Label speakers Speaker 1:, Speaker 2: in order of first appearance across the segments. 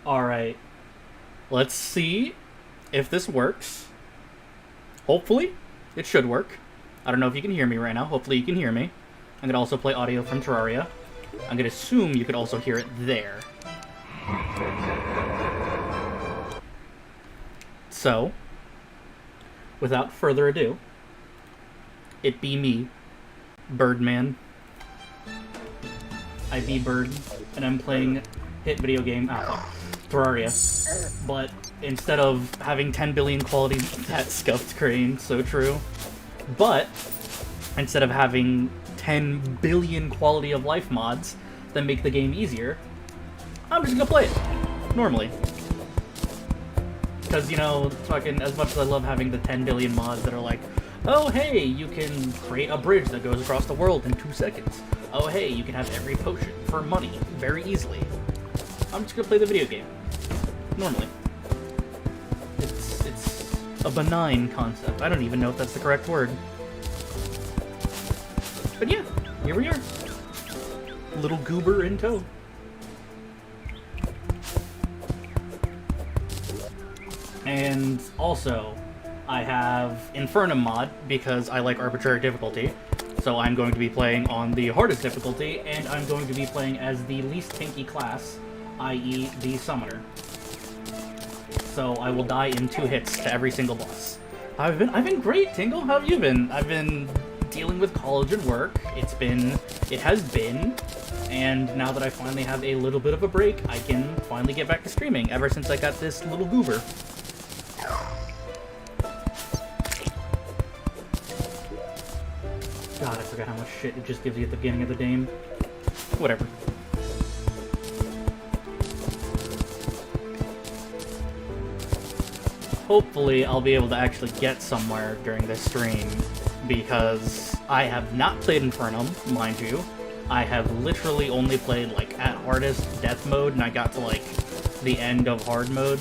Speaker 1: Alright, let's see if this works. Hopefully, it should work. I don't know if you can hear me right now. Hopefully you can hear me. I'm going to also play audio from Terraria. I'm going to assume you could also hear it there. So, without further ado, it be me, Birdman. I be Bird, and I'm playing hit video game, Terraria. But instead of having 10 billion quality, that scuffed crane, so true. But instead of having 10 billion quality of life mods that make the game easier, I'm just gonna play it normally. Because, you know, fucking, as much as I love having the 10 billion mods that are like, oh hey, you can create a bridge that goes across the world in 2 seconds. Oh hey, you can have every potion for money very easily. I'm just gonna play the video game. Normally. It's a benign concept. I don't even know if that's the correct word. But yeah, here we are. Little goober in tow. And also, I have Infernum mod, because I like arbitrary difficulty. So I'm going to be playing on the hardest difficulty, and I'm going to be playing as the least tanky class, i.e. the Summoner. So I will die in 2 hits to every single boss. I've been great, Tingle. How have you been? I've been dealing with college and work. It has been, and now that I finally have a little bit of a break, I can finally get back to streaming, ever since I got this little goober. God, I forgot how much shit it just gives you at the beginning of the game. Whatever. Hopefully, I'll be able to actually get somewhere during this stream, because I have not played Infernum, mind you. I have literally only played, like, at hardest death mode, and I got to, like, the end of hard mode,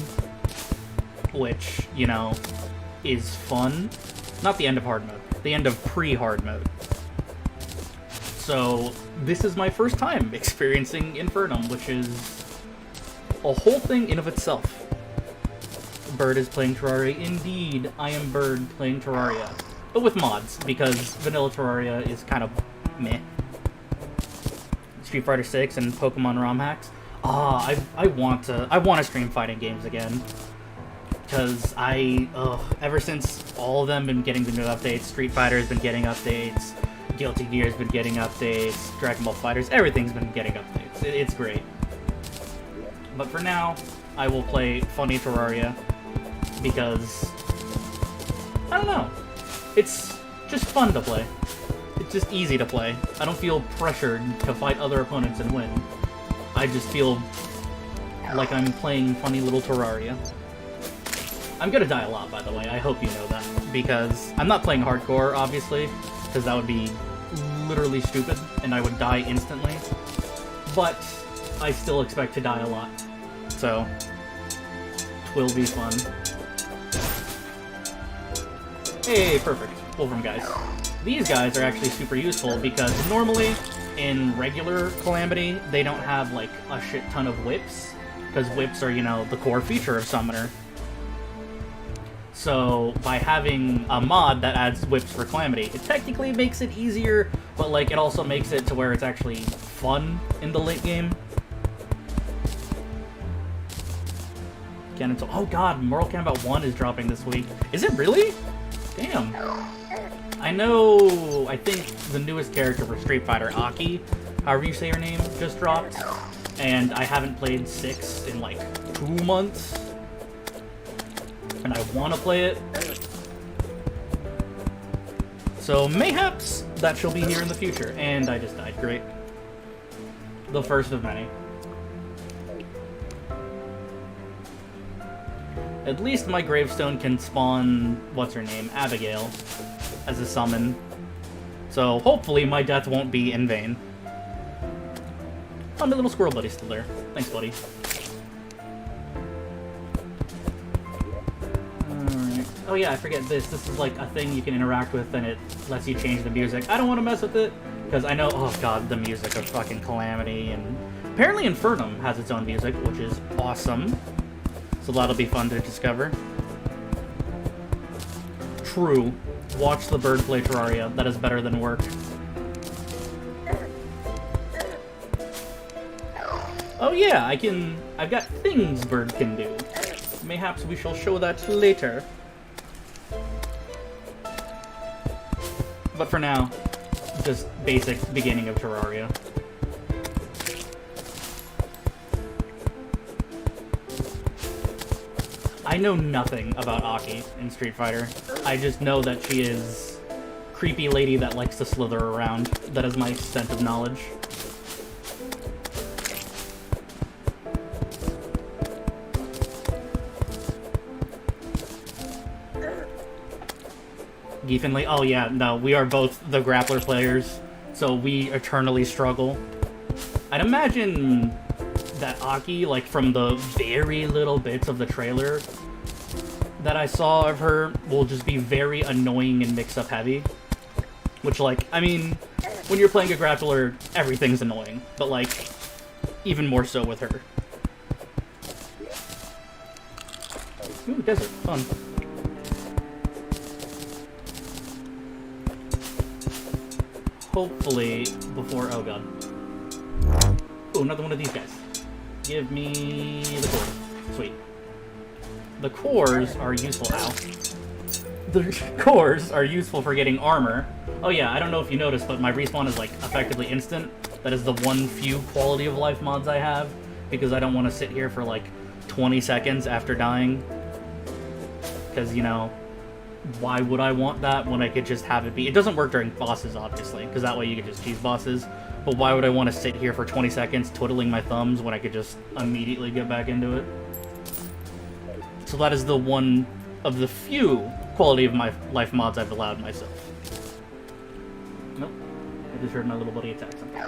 Speaker 1: which, you know, is fun. Not the end of hard mode, the end of pre-hard mode. So, this is my first time experiencing Infernum, which is a whole thing in of itself. Bird is playing Terraria. Indeed, I am Bird playing Terraria. But with mods, because vanilla Terraria is kind of meh. Street Fighter 6 and Pokemon ROM hacks. I want to stream fighting games again. Because ever since all of them been getting the new updates, Street Fighter's been getting updates, Guilty Gear's been getting updates, Dragon Ball FighterZ, everything's been getting updates. It's great. But for now, I will play funny Terraria, because, I don't know, it's just fun to play. It's just easy to play. I don't feel pressured to fight other opponents and win. I just feel like I'm playing funny little Terraria. I'm gonna die a lot, by the way, I hope you know that, because I'm not playing hardcore, obviously, because that would be literally stupid, and I would die instantly, but I still expect to die a lot, so twill be fun. Hey, perfect. Wolfram guys. These guys are actually super useful, because normally, in regular Calamity, they don't have, like, a shit ton of whips, because whips are, you know, the core feature of Summoner. So, by having a mod that adds whips for Calamity, it technically makes it easier, but, like, it also makes it to where it's actually fun in the late game. Again, oh god, Mortal Kombat 1 is dropping this week. Is it really? Damn. I know, I think the newest character for Street Fighter, Aki, however you say her name, just dropped. And I haven't played 6 in, like, 2 months. And I want to play it. So mayhaps that she'll be here in the future. And I just died. Great. The first of many. At least my gravestone can spawn, what's her name, Abigail, as a summon. So hopefully my death won't be in vain. Oh, my little squirrel buddy's still there. Thanks, buddy. Oh yeah, I forget this. This is like a thing you can interact with, and it lets you change the music. I don't want to mess with it, because I know, oh god, the music of fucking Calamity and Apparently Infernum has its own music, which is awesome. So that'll be fun to discover. True. Watch the bird play Terraria. That is better than work. Oh yeah, I've got things bird can do. Mayhaps we shall show that later. But for now, just basic beginning of Terraria. I know nothing about Aki in Street Fighter. I just know that she is a creepy lady that likes to slither around. That is my extent of knowledge. Finley. Oh yeah, no, we are both the grappler players, so we eternally struggle. I'd imagine that Aki, like from the very little bits of the trailer that I saw of her, will just be very annoying and mix-up heavy. Which, like, I mean, when you're playing a grappler, everything's annoying, but like, even more so with her. Ooh, desert, fun. Hopefully, before... Oh, God. Oh, another one of these guys. Give me the core. Sweet. The cores are useful... Ow. The cores are useful for getting armor. Oh, yeah, I don't know if you noticed, but my respawn is, like, effectively instant. That is the one few quality of life mods I have, because I don't want to sit here for, like, 20 seconds after dying. Because, you know... Why would I want that when I could just have it be... It doesn't work during bosses, obviously, because that way you could just cheese bosses. But why would I want to sit here for 20 seconds twiddling my thumbs when I could just immediately get back into it? So that is the one of the few quality of my life mods I've allowed myself. Nope. I just heard my little buddy attack something.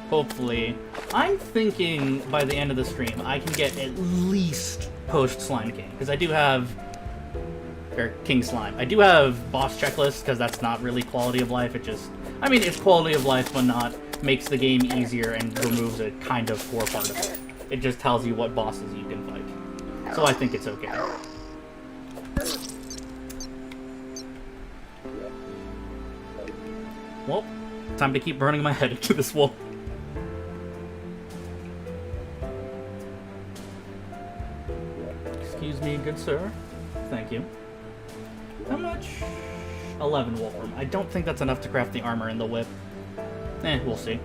Speaker 1: Hopefully. I'm thinking by the end of the stream I can get at least... post Slime King, because I do have... Or King Slime. I do have boss checklists, because that's not really quality of life, it just... I mean, it's quality of life, but not makes the game easier and removes a kind of core part of it. It just tells you what bosses you can fight. So I think it's okay. Well, time to keep burning my head into this wall. Excuse me, good sir. Thank you. How much? 11 Wolfram. I don't think that's enough to craft the armor and the whip. We'll see.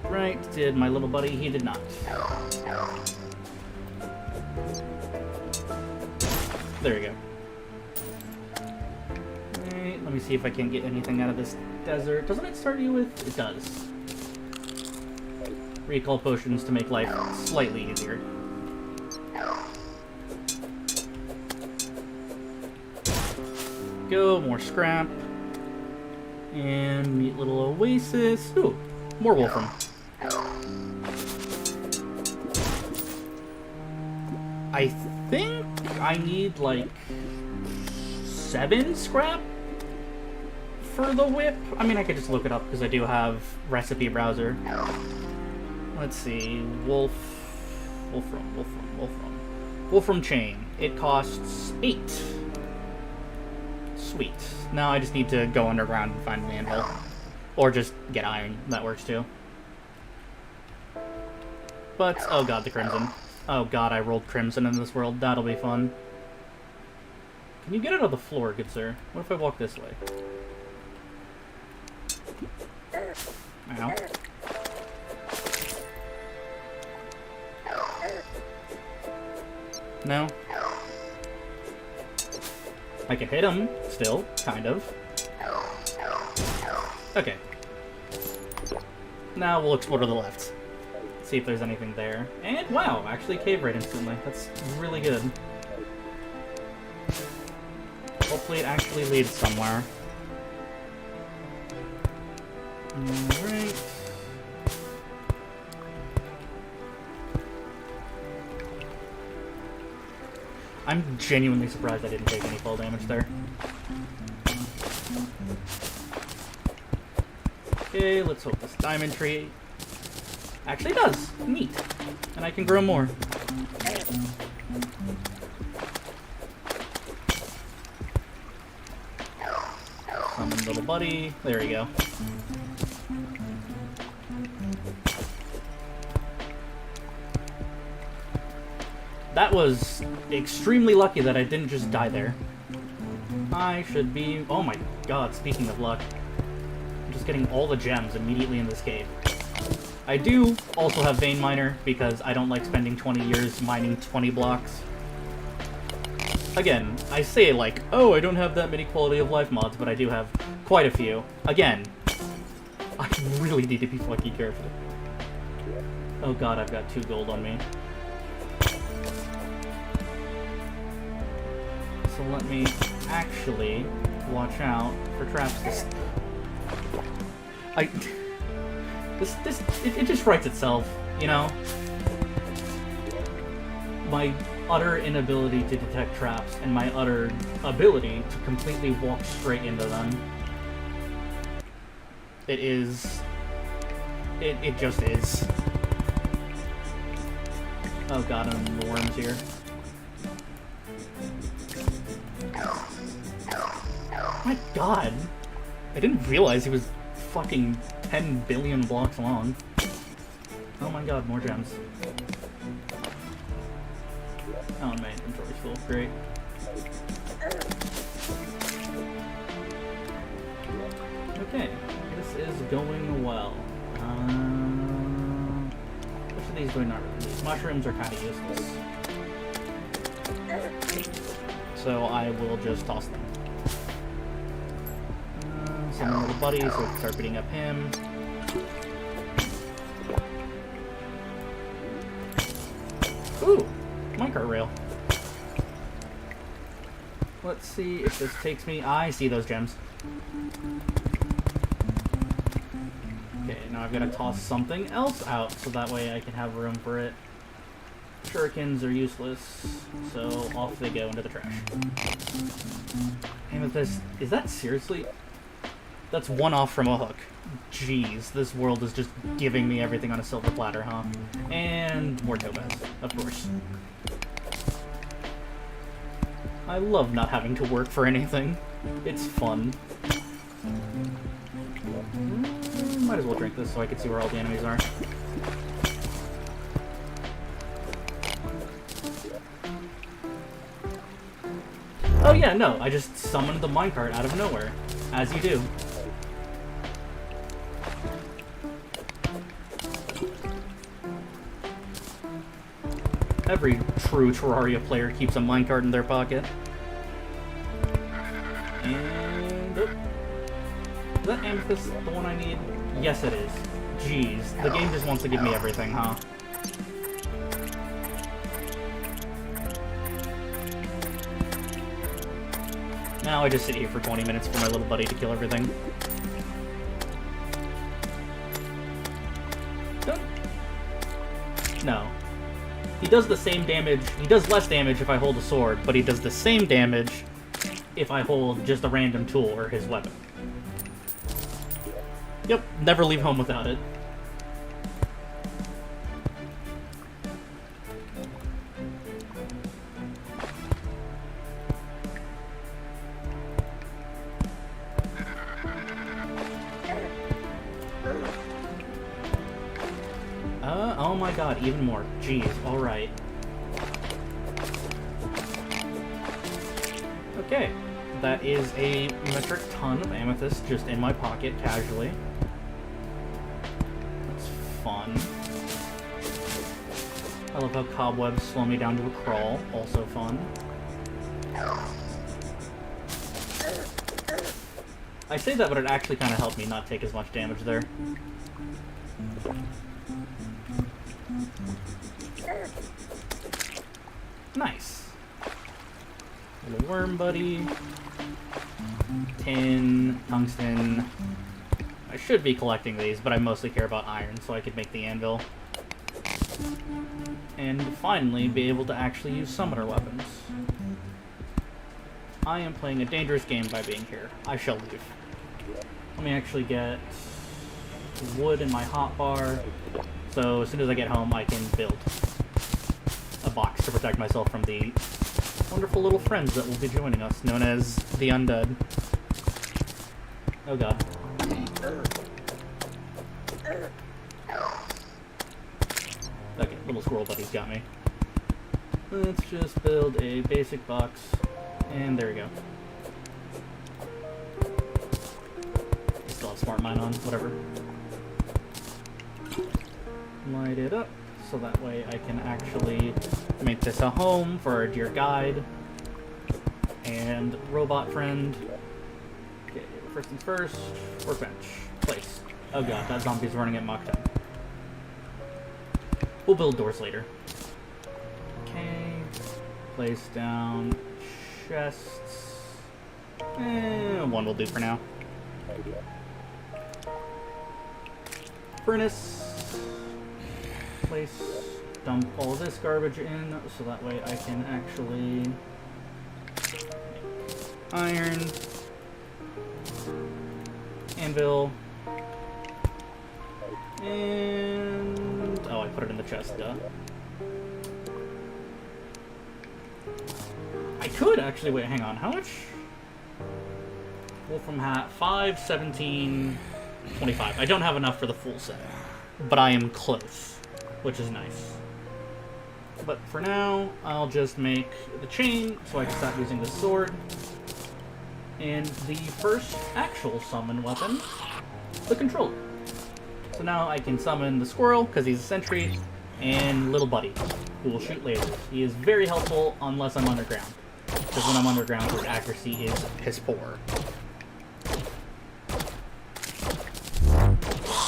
Speaker 1: Right, did my little buddy? He did not. There we go. Alright, let me see if I can get anything out of this desert. Doesn't it start you with? It does. Recall potions to make life slightly easier. Go, more scrap. And neat little oasis. Ooh, more Wolfram. I think I need like 7 scrap for the whip. I mean, I could just look it up because I do have recipe browser. Let's see, Wolfram chain. It costs 8. Sweet. Now I just need to go underground and find an anvil. Or just get iron. That works too. But, oh god, the crimson. Oh god, I rolled crimson in this world. That'll be fun. Can you get out of the floor, good sir? What if I walk this way? Ow. No? I can hit him, still, kind of. Okay. Now we'll explore to the left. See if there's anything there. And, wow, actually cave right instantly. That's really good. Hopefully it actually leads somewhere. Alright. I'm genuinely surprised I didn't take any fall damage there. Okay, let's hope this diamond tree actually does. Neat. And I can grow more. Summon little buddy. There we go. That was extremely lucky that I didn't just die there. I should be... Oh my god, speaking of luck. I'm just getting all the gems immediately in this cave. I do also have Vein Miner, because I don't like spending 20 years mining 20 blocks. Again, I say like, oh, I don't have that many quality of life mods, but I do have quite a few. Again, I really need to be fucking careful. Oh god, I've got 2 gold on me. So let me actually watch out for traps. It just writes itself, you know? My utter inability to detect traps and my utter ability to completely walk straight into them. It just is. Oh god, and the worms here. My god! I didn't realize he was fucking 10 billion blocks long. Oh my god, more gems. Oh, my inventory's full. Great. Okay, this is going well. Which of these do I not really need? Mushrooms are kind of useless. So I will just toss them. Summon little buddy so I can start beating up him. Ooh! Minecart rail. Let's see if this takes me... I see those gems. Okay, now I've got to toss something else out so that way I can have room for it. Shurikens are useless, so off they go into the trash. Amethyst, is that seriously... That's one off from a hook. Jeez, this world is just giving me everything on a silver platter, huh? And more topaz, of course. I love not having to work for anything. It's fun. Might as well drink this so I can see where all the enemies are. Oh yeah, no, I just summoned the minecart out of nowhere. As you do. Every true Terraria player keeps a minecart in their pocket. And... Oh. Is that amethyst the one I need? Yes, it is. Jeez, the game just wants to give me everything, huh? Now I just sit here for 20 minutes for my little buddy to kill everything. No. He does the same damage. He does less damage if I hold a sword, but he does the same damage if I hold just a random tool or his weapon. Yep, never leave home without it. Oh my god, even more. Jeez, alright. Okay, that is a metric ton of amethyst just in my pocket, casually. That's fun. I love how cobwebs slow me down to a crawl, also fun. I say that, but it actually kind of helped me not take as much damage there. Nice. Little worm buddy. Tin, tungsten. I should be collecting these, but I mostly care about iron, so I could make the anvil. And finally, be able to actually use summoner weapons. I am playing a dangerous game by being here. I shall leave. Let me actually get wood in my hotbar, so as soon as I get home, I can build a box to protect myself from the wonderful little friends that will be joining us, known as the Undead. Oh god. Okay, little squirrel buddy's got me. Let's just build a basic box, and there we go. Still have smart mine on, whatever. Light it up, so that way I can actually make this a home for our dear guide and robot friend. Okay, first things first, workbench, place. Oh god, that zombie's running at Mach 10. We'll build doors later. Okay, place down chests. One will do for now. Furnace. Place, dump all this garbage in, so that way I can actually iron, anvil, and oh, I put it in the chest, duh. I could actually, wait, hang on, how much? Wolfram hat, 5, 17, 25. I don't have enough for the full set, but I am close, which is nice. But for now, I'll just make the chain so I can stop using the sword. And the first actual summon weapon, the controller. So now I can summon the squirrel, because he's a sentry, and little buddy, who will shoot lasers. He is very helpful unless I'm underground, because when I'm underground, his accuracy is piss poor.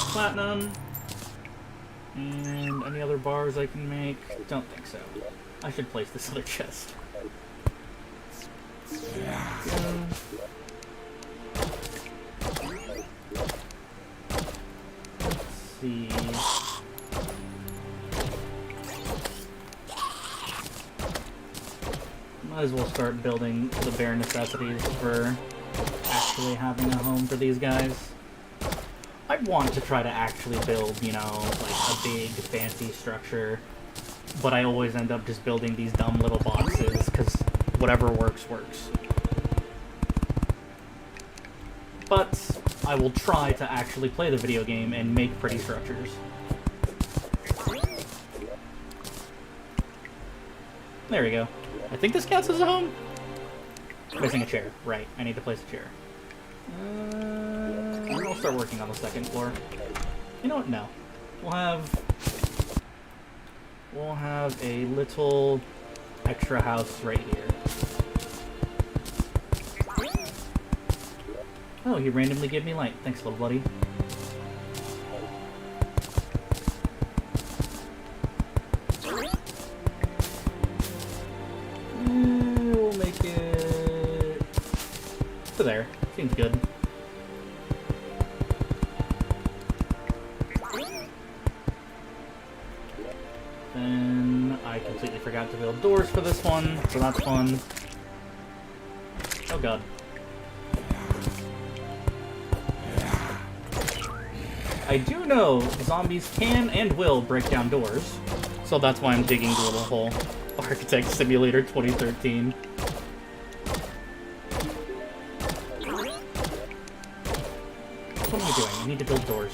Speaker 1: Platinum. And any other bars I can make? Don't think so. I should place this other chest. Let's see. Might as well start building the bare necessities for actually having a home for these guys. I want to try to actually build, you know, like a big, fancy structure, but I always end up just building these dumb little boxes, because whatever works, works. But I will try to actually play the video game and make pretty structures. There we go. I think this counts as a home? Placing a chair. Right, I need to place a chair. I'll start working on the second floor. You know what? No. We'll have a little extra house right here. Oh, he randomly gave me light. Thanks, little buddy. We'll make it to there. Seems good. Then I completely forgot to build doors for this one, so that's fun. Oh god. I do know zombies can and will break down doors, so that's why I'm digging the little hole. Architect Simulator 2013. What am I doing? I need to build doors.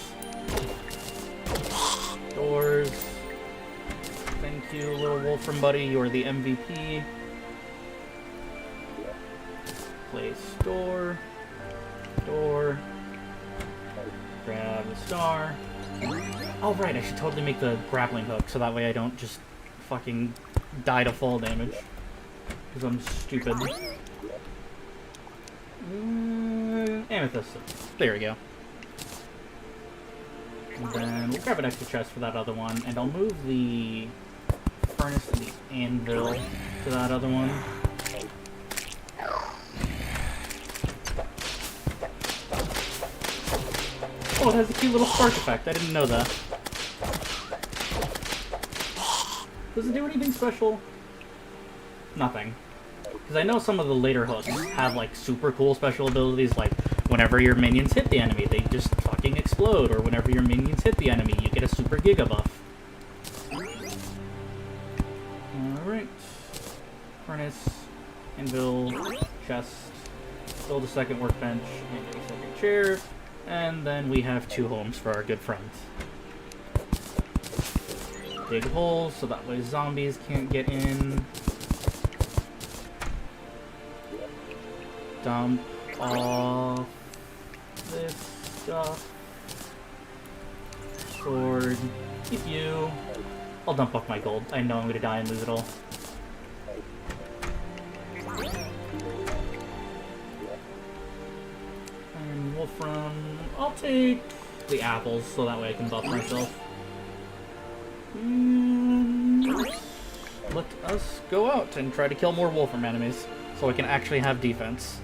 Speaker 1: Doors. Thank you, little Wolfram buddy. You are the MVP. Place door. Door. Grab the star. Oh, right, I should totally make the grappling hook, so that way I don't just fucking die to fall damage. Because I'm stupid. Amethyst. There we go. And then we'll grab an extra chest for that other one, and I'll move the furnace and the anvil to that other one. Oh, it has a cute little spark effect. I didn't know that. Does it do anything special? Nothing. Because I know some of the later hooks have, like, super cool special abilities, like, whenever your minions hit the enemy, they just fucking explode, or whenever your minions hit the enemy, you get a super giga buff. Alright. Furnace, anvil, chest, build a second workbench, and a second chair, and then we have 2 homes for our good friend. Dig holes so that way zombies can't get in. Dump off this stuff. Sword. Keep you. I'll dump off my gold. I know I'm gonna die and lose it all. And Wolfram. I'll take the apples so that way I can buff myself. Let us go out and try to kill more Wolfram enemies so I can actually have defense.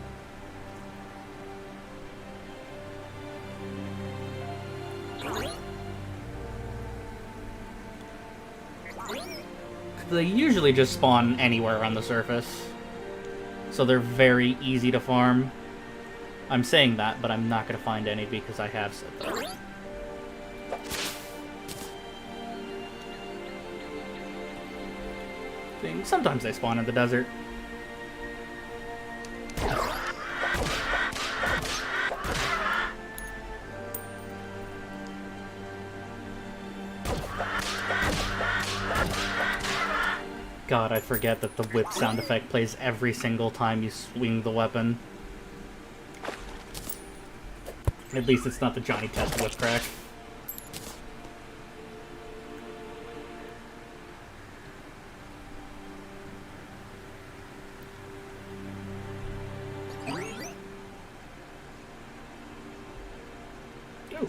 Speaker 1: They usually just spawn anywhere on the surface, so they're very easy to farm. I'm saying that, but I'm not going to find any because I have said that. Sometimes they spawn in the desert. God, I forget that the whip sound effect plays every single time you swing the weapon. At least it's not the Johnny Test whip crack. Ooh.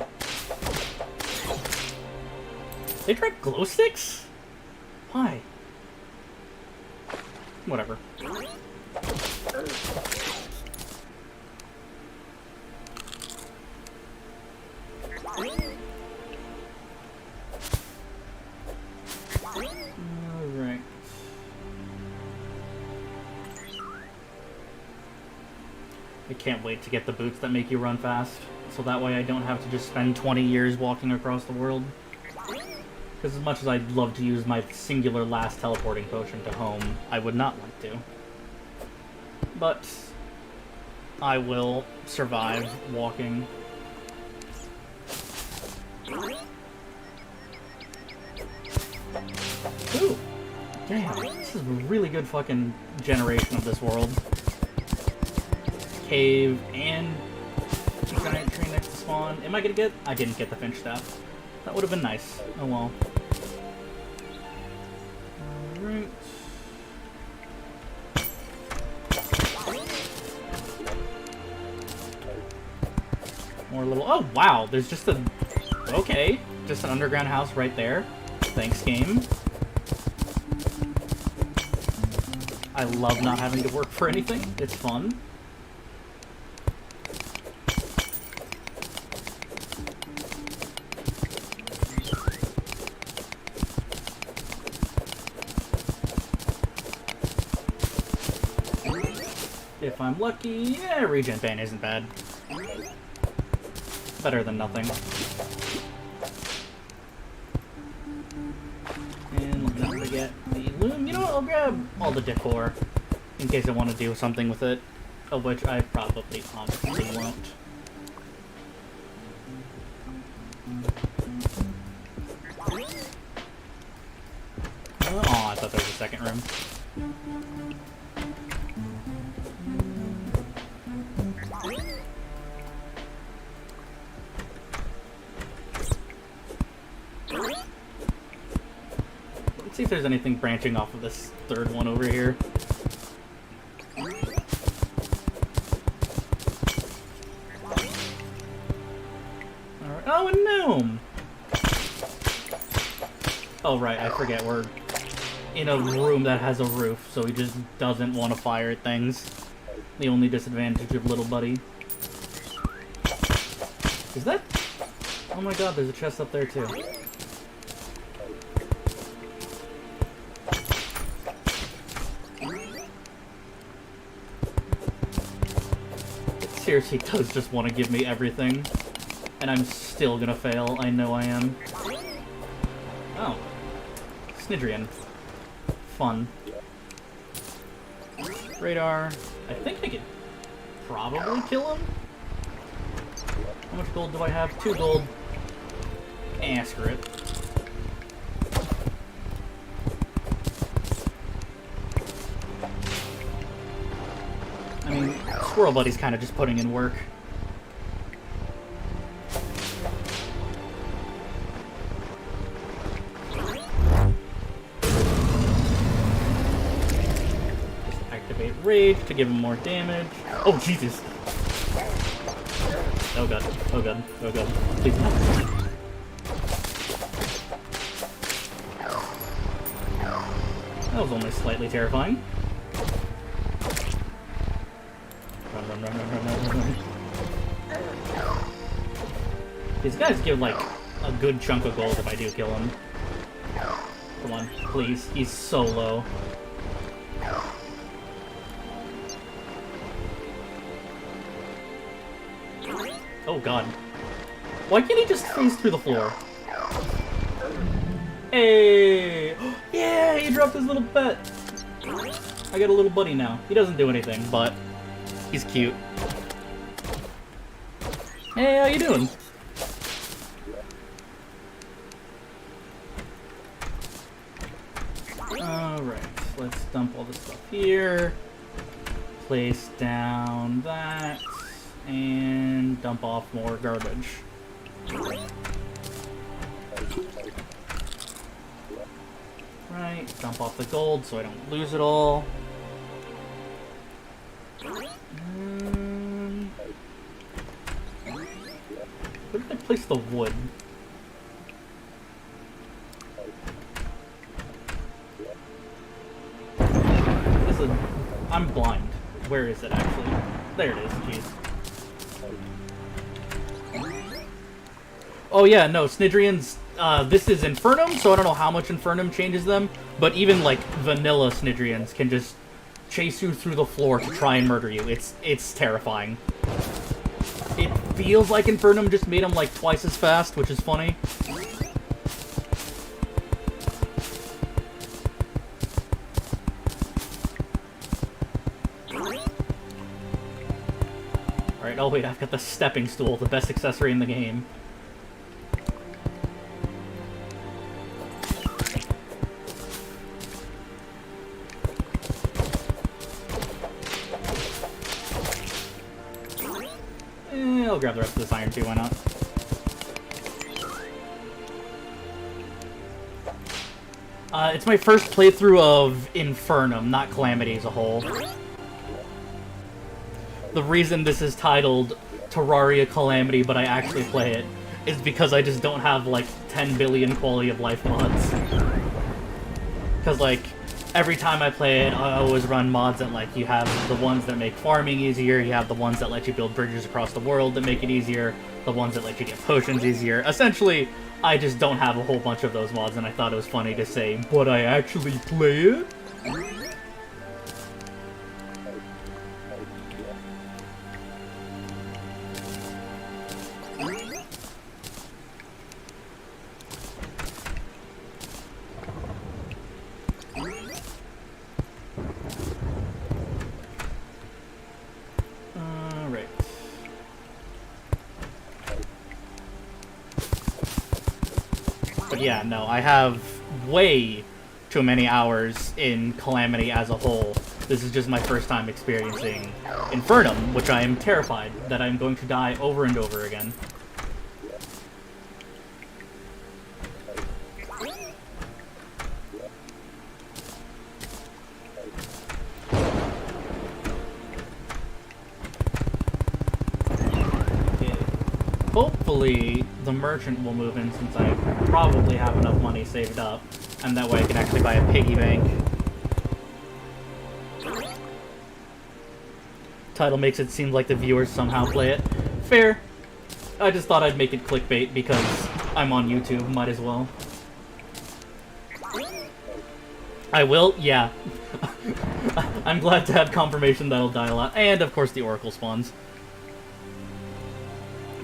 Speaker 1: They drop glow sticks? Why? Whatever. Alright. I can't wait to get the boots that make you run fast, so that way I don't have to just spend 20 years walking across the world. Because as much as I'd love to use my singular last teleporting potion to home, I would not like to. But I will survive walking. Ooh! Damn, this is a really good fucking generation of this world. Cave and giant tree next to spawn. Am I gonna get? I didn't get the finch staff. That would have been nice. Oh well. Alright. More little... Oh, wow! There's just a... Okay. Just an underground house right there. Thanks, game. I love not having to work for anything. It's fun. If I'm lucky, yeah, regen bane isn't bad. Better than nothing. And let me not forget the loom. You know what, I'll grab all the decor in case I want to do something with it, of which I probably honestly won't. Oh, I thought there was a second room. Let's see if there's anything branching off of this third one over here. Alright. Oh, a gnome! Oh, right, I forget, we're in a room that has a roof, so he just doesn't want to fire at things. The only disadvantage of little buddy. Is that... Oh my god, there's a chest up there too. seriously does just want to give me everything. And I'm still gonna fail. I know I am. Oh. Snidrian. Fun. Radar. I think I could probably kill him. How much gold do I have? 2 gold. Eh, screw it. I mean, Squirrel Buddy's kind of just putting in work. Just activate Rage to give him more damage. Oh, Jesus! Oh god, oh god, oh god. Please no. That was only slightly terrifying. Run, run, run, run, run, run, run. These guys give, like, a good chunk of gold if I do kill him. Come on, please. He's so low. Oh god. Why can't he just freeze through the floor? Hey! Yeah, he dropped his little pet! I got a little buddy now. He doesn't do anything, but he's cute. Hey, how you doing? Alright, let's dump all this stuff here. Place down that. And dump off more garbage. Right, dump off the gold so I don't lose it all. Where did I place the wood? This is... I'm blind. Where is it actually? There it is, jeez. Oh yeah, no, Snidrians, this is Infernum, so I don't know how much Infernum changes them, but even, like, vanilla Snidrians can just chase you through the floor to try and murder you. It's terrifying. It feels like Infernum just made them, like, twice as fast, which is funny. Alright, oh wait, I've got the stepping stool, the best accessory in the game. I'll grab the rest of this iron too, why not? It's my first playthrough of Infernum, not Calamity as a whole. The reason this is titled Terraria Calamity, but I actually play it, is because I just don't have, like, 10 billion quality of life mods. Because, like, every time I play it, I always run mods that, like, you have the ones that make farming easier, you have the ones that let you build bridges across the world that make it easier, the ones that let you get potions easier. Essentially, I just don't have a whole bunch of those mods, and I thought it was funny to say, but I actually play it? Yeah, no, I have way too many hours in Calamity as a whole. This is just my first time experiencing Infernum, which I am terrified that I'm going to die over and over again. Hopefully, the merchant will move in since I probably have enough money saved up, and that way I can actually buy a piggy bank. Title makes it seem like the viewers somehow play it. Fair. I just thought I'd make it clickbait because I'm on YouTube, might as well. I will? Yeah. I'm glad to have confirmation that I'll die a lot. And, of course, the Oracle spawns.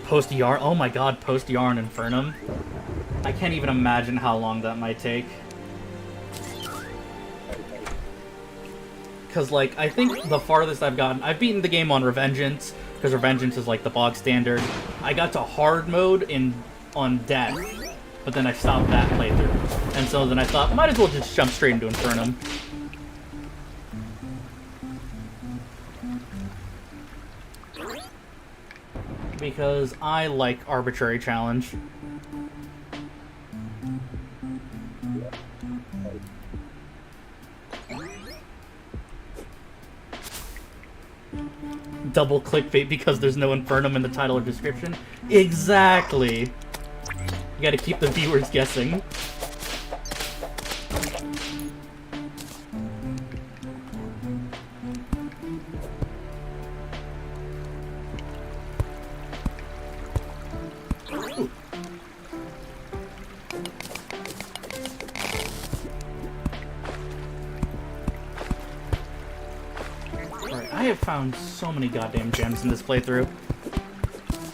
Speaker 1: Post-Yarn? Oh my god, post-Yarn Infernum. I can't even imagine how long that might take. Because, like, I think the farthest I've gotten... I've beaten the game on Revengeance, because Revengeance is, like, the bog standard. I got to hard mode on Death, but then I stopped that playthrough. And so then I thought, might as well just jump straight into Infernum. Because I like arbitrary challenge. Double clickbait because there's no Infernum in the title or description? Exactly! You gotta keep the viewers guessing. I have found so many goddamn gems in this playthrough.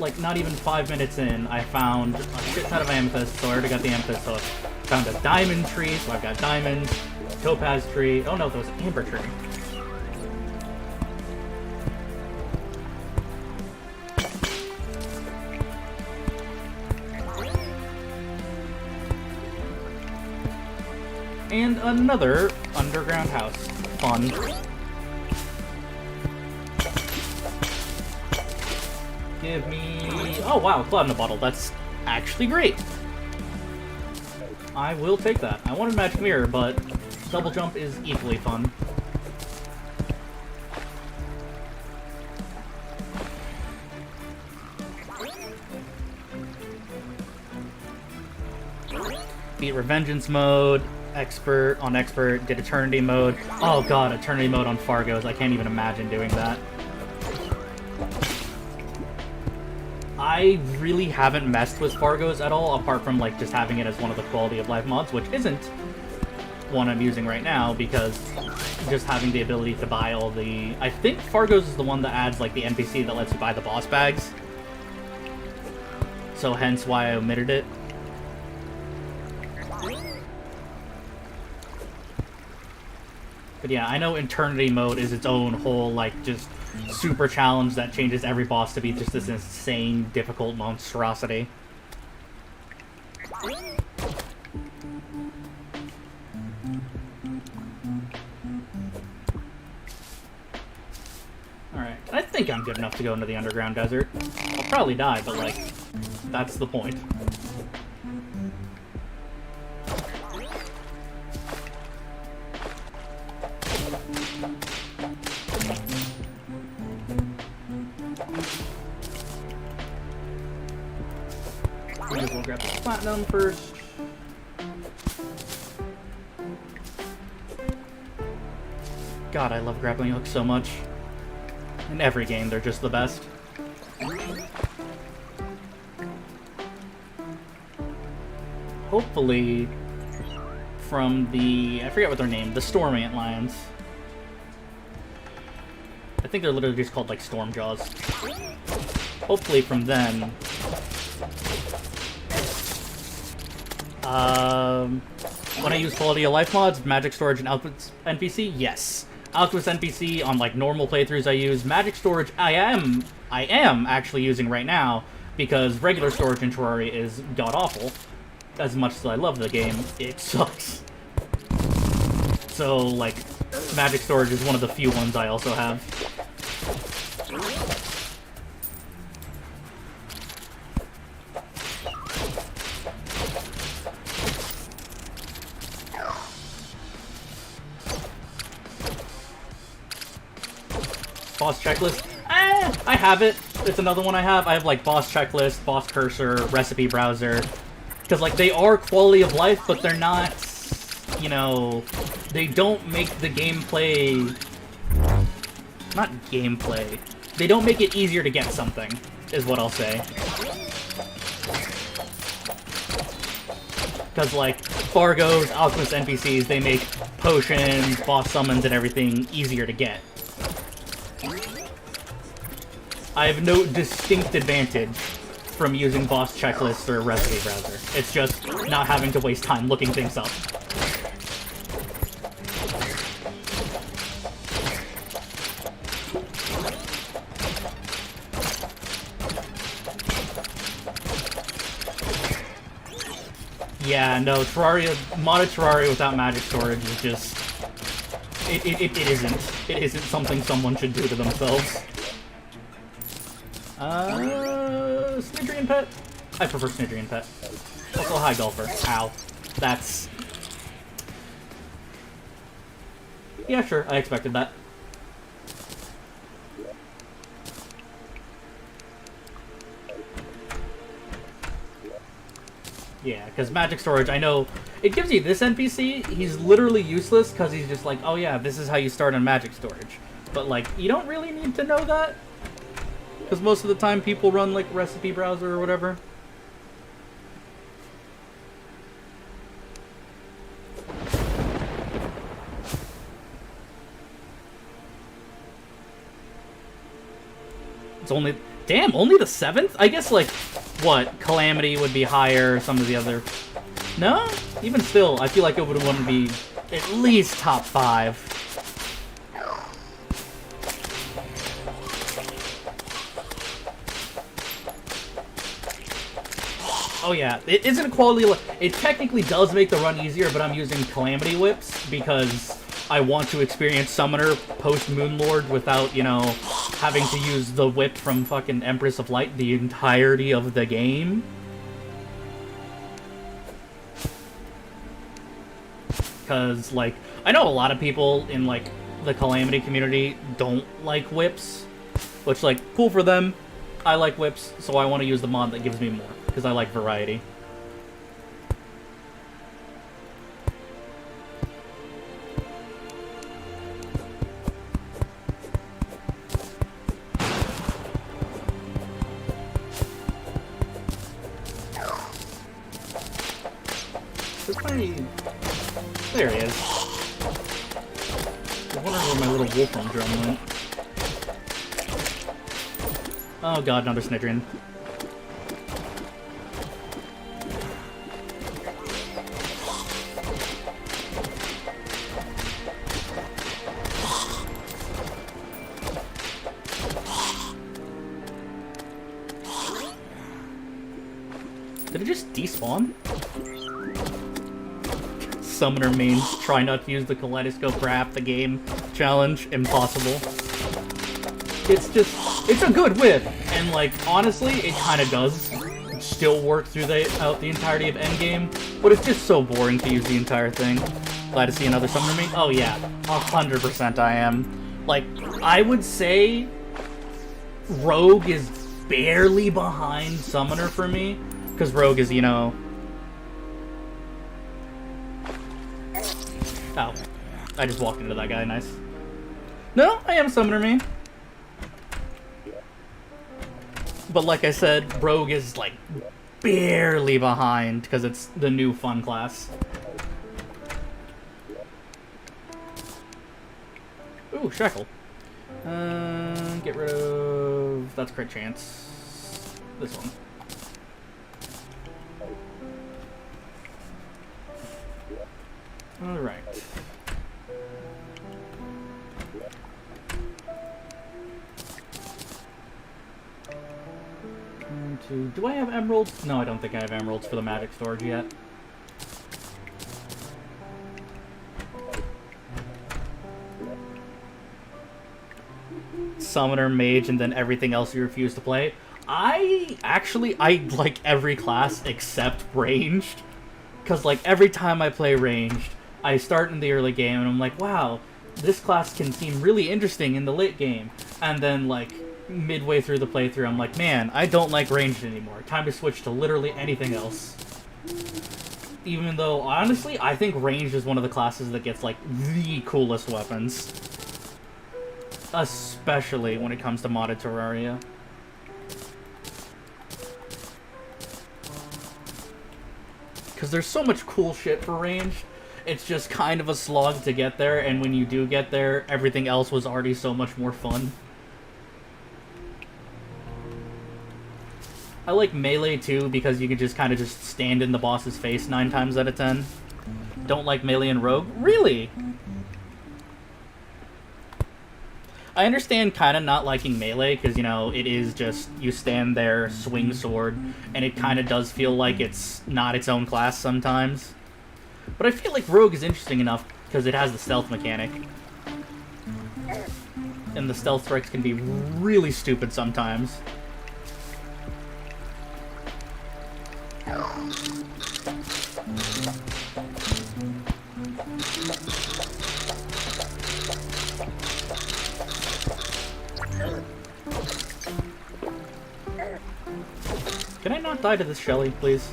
Speaker 1: Like, not even 5 minutes in, I found a shit ton of amethyst, so I already got the amethyst hook. Found a diamond tree, so I've got diamonds. Topaz tree. Oh no, that was amber tree. And another underground house. Fun. Give me... Oh wow, Cloud in a bottle. That's actually great. I will take that. I wanted Magic Mirror, but double jump is equally fun. Beat Revengeance mode, Expert on Expert, did Eternity mode. Oh god, Eternity mode on Fargo's. I can't even imagine doing that. I really haven't messed with Fargo's at all, apart from like just having it as one of the quality of life mods, which isn't one I'm using right now, because just having the ability to buy all the... I think Fargo's is the one that adds like the NPC that lets you buy the boss bags. So hence why I omitted it. But yeah, I know Eternity mode is its own whole, like, just super challenge that changes every boss to be just this insane, difficult monstrosity. Alright, I think I'm good enough to go into the underground desert. I'll probably die, but, like, that's the point. Might as well grab the platinum first. God, I love grappling hooks so much. In every game, they're just the best. Hopefully, from the... I forget what they're named. The Storm Ant Lions. I think they're literally just called, like, Storm Jaws. Hopefully from them... when I use quality of life mods, magic storage and alchemist NPC, yes. Alchemist NPC on like normal playthroughs I use. Magic storage I am actually using right now, because regular storage in Terraria is god-awful. As much as I love the game, it sucks. So, like, magic storage is one of the few ones I also have. Boss checklist? I have it. It's another one I have. I have, like, boss checklist, boss cursor, recipe browser. Because, like, they are quality of life, but they're not, you know... They don't make the gameplay... Not gameplay. They don't make it easier to get something, is what I'll say. Because, like, Fargo's, Alchemist NPCs, they make potions, boss summons, and everything easier to get. I have no distinct advantage from using boss checklists or recipe browser. It's just not having to waste time looking things up. Yeah, no, Terraria, modded Terraria without magic storage is just... It isn't. It isn't something someone should do to themselves. Snidrian Pet? I prefer Snidrian Pet. Also High Golfer. Ow. That's... Yeah, sure, I expected that. Yeah, because magic storage, I know, it gives you this NPC, he's literally useless because he's just like, oh yeah, this is how you start on magic storage. But like, you don't really need to know that. Because most of the time people run like recipe browser or whatever. It's only... Damn, only the 7th? I guess, like, what? Calamity would be higher, some of the other... No? Even still, I feel like it would want to be at least top 5. Oh yeah, it isn't quality... It technically does make the run easier, but I'm using Calamity Whips because I want to experience Summoner post-Moonlord without, you know, having to use the whip from fucking Empress of Light the entirety of the game. Because, like, I know a lot of people in, like, the Calamity community don't like whips, which, like, cool for them. I like whips, so I want to use the mod that gives me more, because I like variety. There he is. I wonder where my little Wolfram drum went. Oh god, another Snidrian. Did it just despawn? Summoner mains try not to use the kaleidoscope for half the game challenge. Impossible. It's just, it's a good whip, and like honestly, it kind of does still work through the entirety of endgame, but it's just so boring to use the entire thing. Glad to see another summoner main. Oh yeah, 100% I am. Like, I would say Rogue is barely behind Summoner for me, because Rogue is, you know... Oh. I just walked into that guy, nice. No, I am Summoner main. But like I said, Rogue is, like, barely behind, because it's the new fun class. Ooh, Shackle. Get rid of... That's crit chance. This one. Alright. Do I have emeralds? No, I don't think I have emeralds for the magic storage yet. Summoner, mage, and then everything else you refuse to play. I like every class except ranged. Because, like, every time I play ranged, I start in the early game and I'm like, wow, this class can seem really interesting in the late game. And then, like, midway through the playthrough, I'm like, man, I don't like ranged anymore. Time to switch to literally anything else. Even though, honestly, I think ranged is one of the classes that gets, like, the coolest weapons. Especially when it comes to modded Terraria. Because there's so much cool shit for ranged. It's just kind of a slog to get there, and when you do get there, everything else was already so much more fun. I like melee too because you can just kind of just stand in the boss's face 9 times out of 10. Don't like melee and rogue? Really? I understand kind of not liking melee because, you know, it is just you stand there, swing sword, and it kind of does feel like it's not its own class sometimes. But I feel like rogue is interesting enough because it has the stealth mechanic. And the stealth strikes can be really stupid sometimes. Can I not die to this Shelly, please?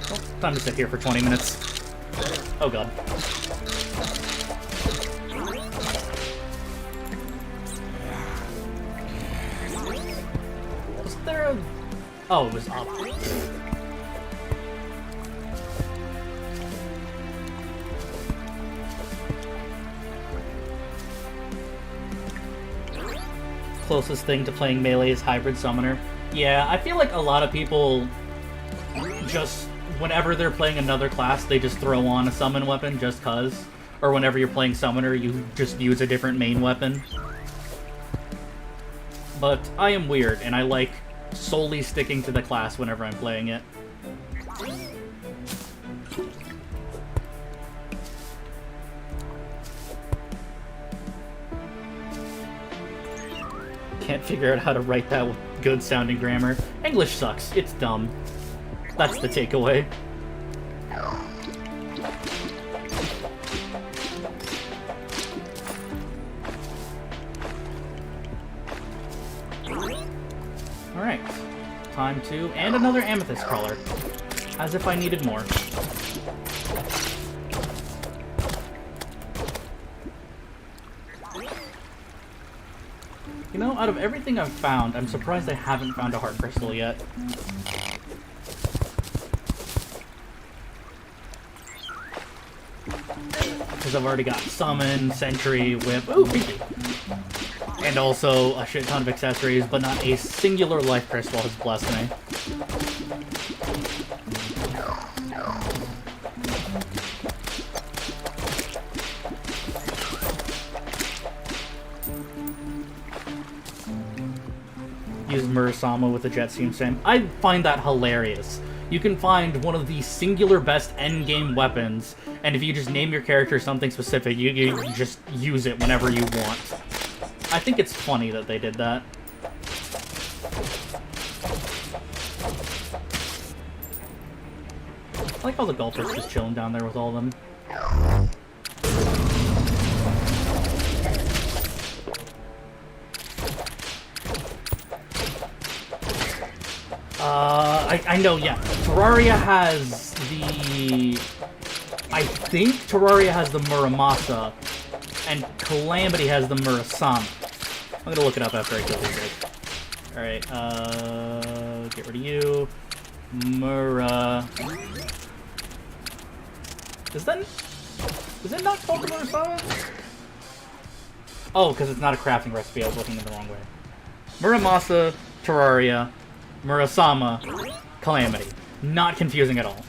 Speaker 1: Well, time to sit here for 20 minutes. Oh god. Was there a... Oh, it was up. Closest thing to playing melee is hybrid summoner. Yeah, I feel like a lot of people just, whenever they're playing another class, they just throw on a summon weapon just cuz. Or whenever you're playing summoner, you just use a different main weapon. But I am weird, and I like solely sticking to the class whenever I'm playing it. Can't figure out how to write that with good sounding grammar. English sucks. It's dumb. That's the takeaway. Alright. Time to... And another amethyst crawler. As if I needed more. You know, out of everything I've found, I'm surprised I haven't found a heart crystal yet. Because I've already got summon, sentry, whip, ooh, Pikachu. And also a shit ton of accessories, but not a singular life crystal has blessed me. Use Murasama with the Jet Stream Sim. I find that hilarious. You can find one of the singular best endgame weapons, and if you just name your character something specific, you just use it whenever you want. I think it's funny that they did that. I like how the golfer's just chilling down there with all of them. I know, yeah. Terraria has the... I think Terraria has the Muramasa, and Calamity has the Murasama. I'm gonna look it up after I kill these guys. Alright, get rid of you. Is it not called the Murasama? Oh, because it's not a crafting recipe, I was looking in the wrong way. Muramasa, Terraria, Murasama, Calamity. Not confusing at all.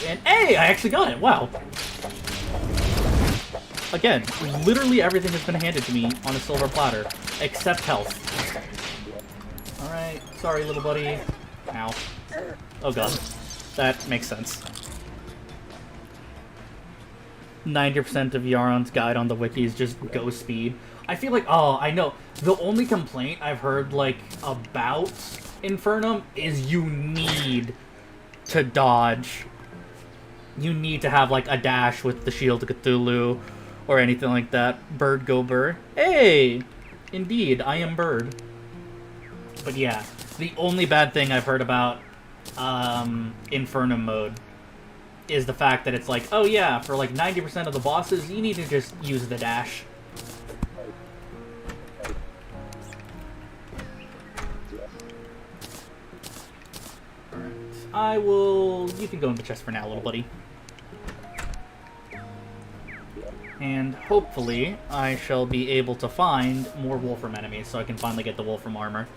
Speaker 1: And hey, I actually got it! Wow. Again, literally everything has been handed to me on a silver platter, except health. Alright, sorry little buddy. Ow. Oh god. That makes sense. 90% of Yaron's guide on the wiki is just go speed. I feel like, oh, I know. The only complaint I've heard, like, about Infernum is you need to dodge you need to have like a dash with the Shield of Cthulhu or anything like that. Bird go burr. Hey! Indeed, I am Bird. But yeah, the only bad thing I've heard about Infernum mode is the fact that it's like, oh yeah, for like 90% of the bosses, you need to just use the dash. Alright, you can go in the chest for now, little buddy. And hopefully, I shall be able to find more Wolfram enemies, so I can finally get the Wolfram armor.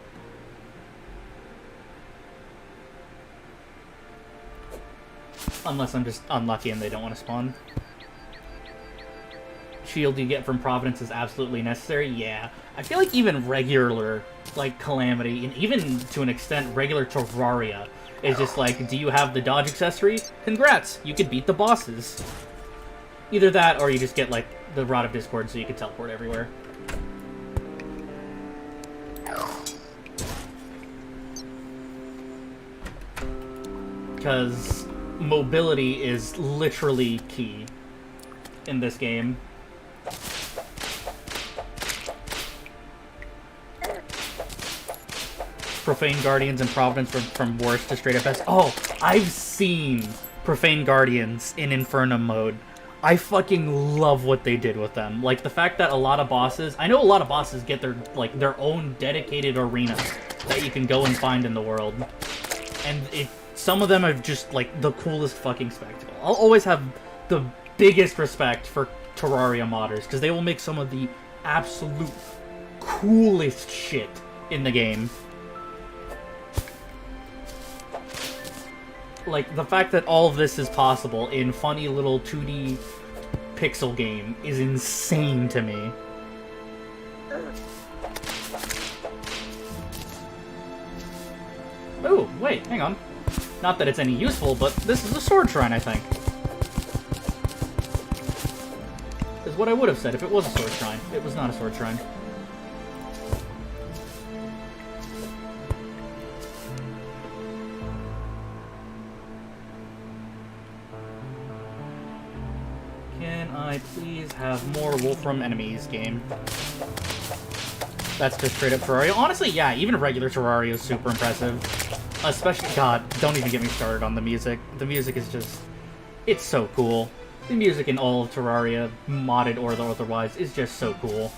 Speaker 1: Unless I'm just unlucky and they don't want to spawn. Shield you get from Providence is absolutely necessary? Yeah. I feel like even regular, like, Calamity, and even to an extent regular Terraria, is just like, do you have the dodge accessory? Congrats! You can beat the bosses. Either that, or you just get, like, the Rod of Discord so you can teleport everywhere. Because mobility is literally key in this game. Profane Guardians and Providence from worst to straight up best. Oh, I've seen Profane Guardians in Infernum mode. I fucking love what they did with them. Like, the fact that a lot of bosses... I know a lot of bosses get their own dedicated arena that you can go and find in the world. And some of them are just, like, the coolest fucking spectacle. I'll always have the biggest respect for Terraria modders, because they will make some of the absolute coolest shit in the game. Like, the fact that all of this is possible in funny little 2D pixel game is insane to me. Oh, wait, hang on. Not that it's any useful, but this is a sword shrine, I think. Is what I would have said if it was a sword shrine. It was not a sword shrine. Can I please have more Wolfram enemies, game? That's just straight up Terraria. Honestly, yeah, even regular Terraria is super impressive. Especially, God, don't even get me started on the music. The music is just... it's so cool. The music in all of Terraria, modded or otherwise, is just so cool.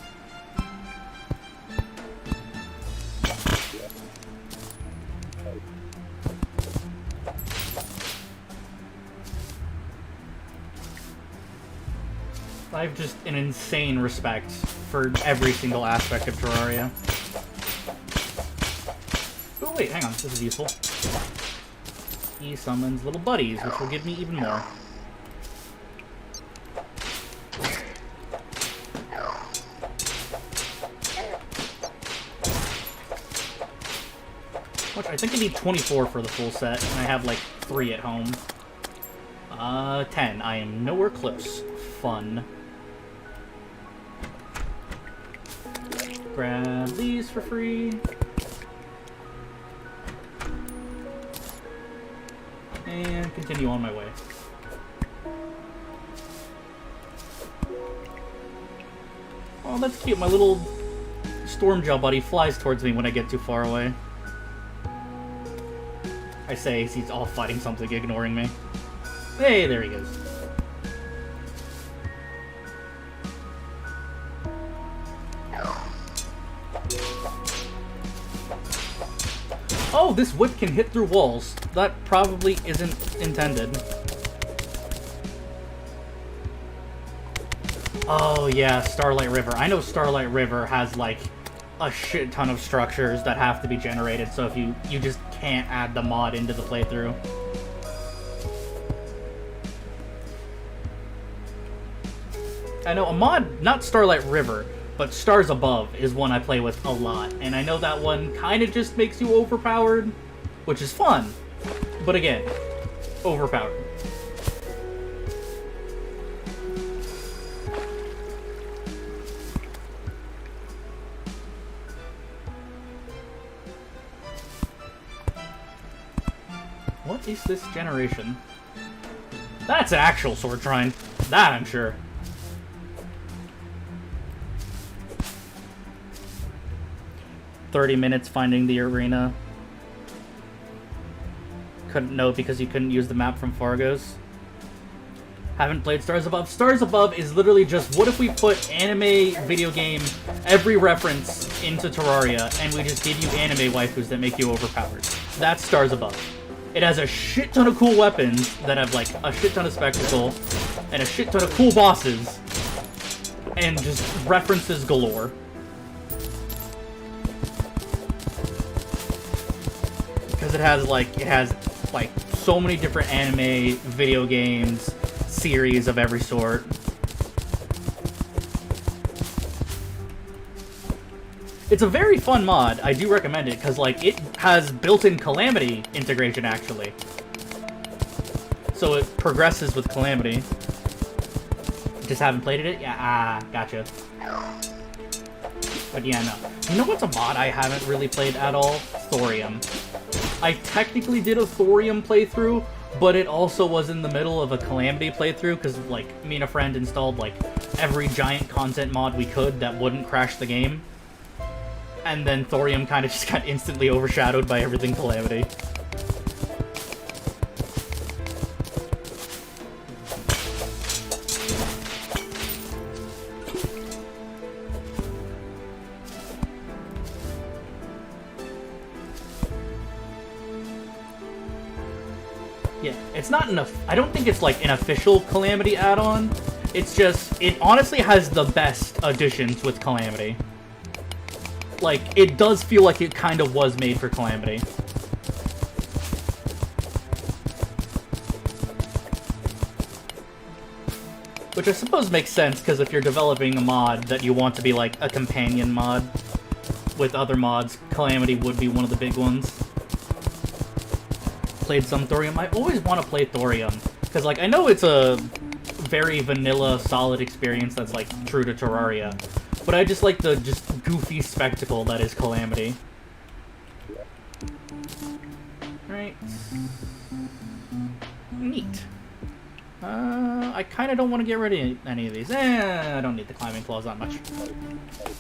Speaker 1: I have just an insane respect for every single aspect of Terraria. Oh wait, hang on, this is useful. He summons little buddies, which will give me even more. Which I think I need 24 for the full set, and I have like 3 at home. 10. I am nowhere close. Fun. Grab these for free. And continue on my way. Oh, that's cute. My little Stormjaw buddy flies towards me when I get too far away. I say as he's all fighting something, ignoring me. Hey, there he goes. Oh, this whip can hit through walls. That probably isn't intended. Oh yeah, Starlight River. I know Starlight River has like a shit ton of structures that have to be generated, so if you just can't add the mod into the playthrough. I know a mod, not Starlight River, but Stars Above is one I play with a lot, and I know that one kind of just makes you overpowered, which is fun, but again, overpowered. What is this generation? That's an actual sword shrine. That I'm sure. $30 finding the arena. Couldn't know because you couldn't use the map from Fargo's. Haven't played Stars Above. Stars Above is literally just, what if we put anime, video game, every reference into Terraria, and we just give you anime waifus that make you overpowered. That's Stars Above. It has a shit ton of cool weapons that have, like, a shit ton of spectacle, and a shit ton of cool bosses, and just references galore. Because it has, like, so many different anime, video games, series of every sort. It's a very fun mod. I do recommend it because, like, it has built-in Calamity integration, actually. So it progresses with Calamity. Just haven't played it? Yeah, gotcha. But yeah, no. You know what's a mod I haven't really played at all? Thorium. I technically did a Thorium playthrough, but it also was in the middle of a Calamity playthrough, because, like, me and a friend installed, like, every giant content mod we could that wouldn't crash the game. And then Thorium kind of just got instantly overshadowed by everything Calamity. Yeah, it's not enough. I don't think it's like an official Calamity add-on. It's just, it honestly has the best additions with Calamity. Like, it does feel like it kind of was made for Calamity. Which I suppose makes sense, because if you're developing a mod that you want to be like a companion mod with other mods, Calamity would be one of the big ones. Played some Thorium. I always want to play Thorium, because, like, I know it's a very vanilla, solid experience that's, like, true to Terraria, but I just like the goofy spectacle that is Calamity. Right. Neat. I kind of don't want to get rid of any of these. I don't need the climbing claws that much.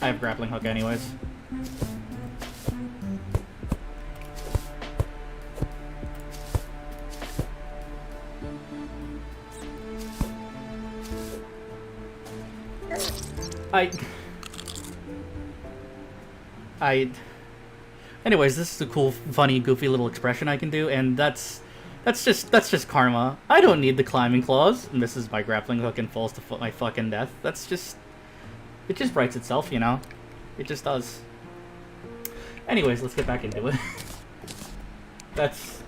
Speaker 1: I have grappling hook anyways. Anyways, this is a cool, funny, goofy little expression I can do, and that's just karma. I don't need the climbing claws. Misses my grappling hook and falls to my fucking death. That's just... It just writes itself, you know? It just does. Anyways, let's get back into it. That's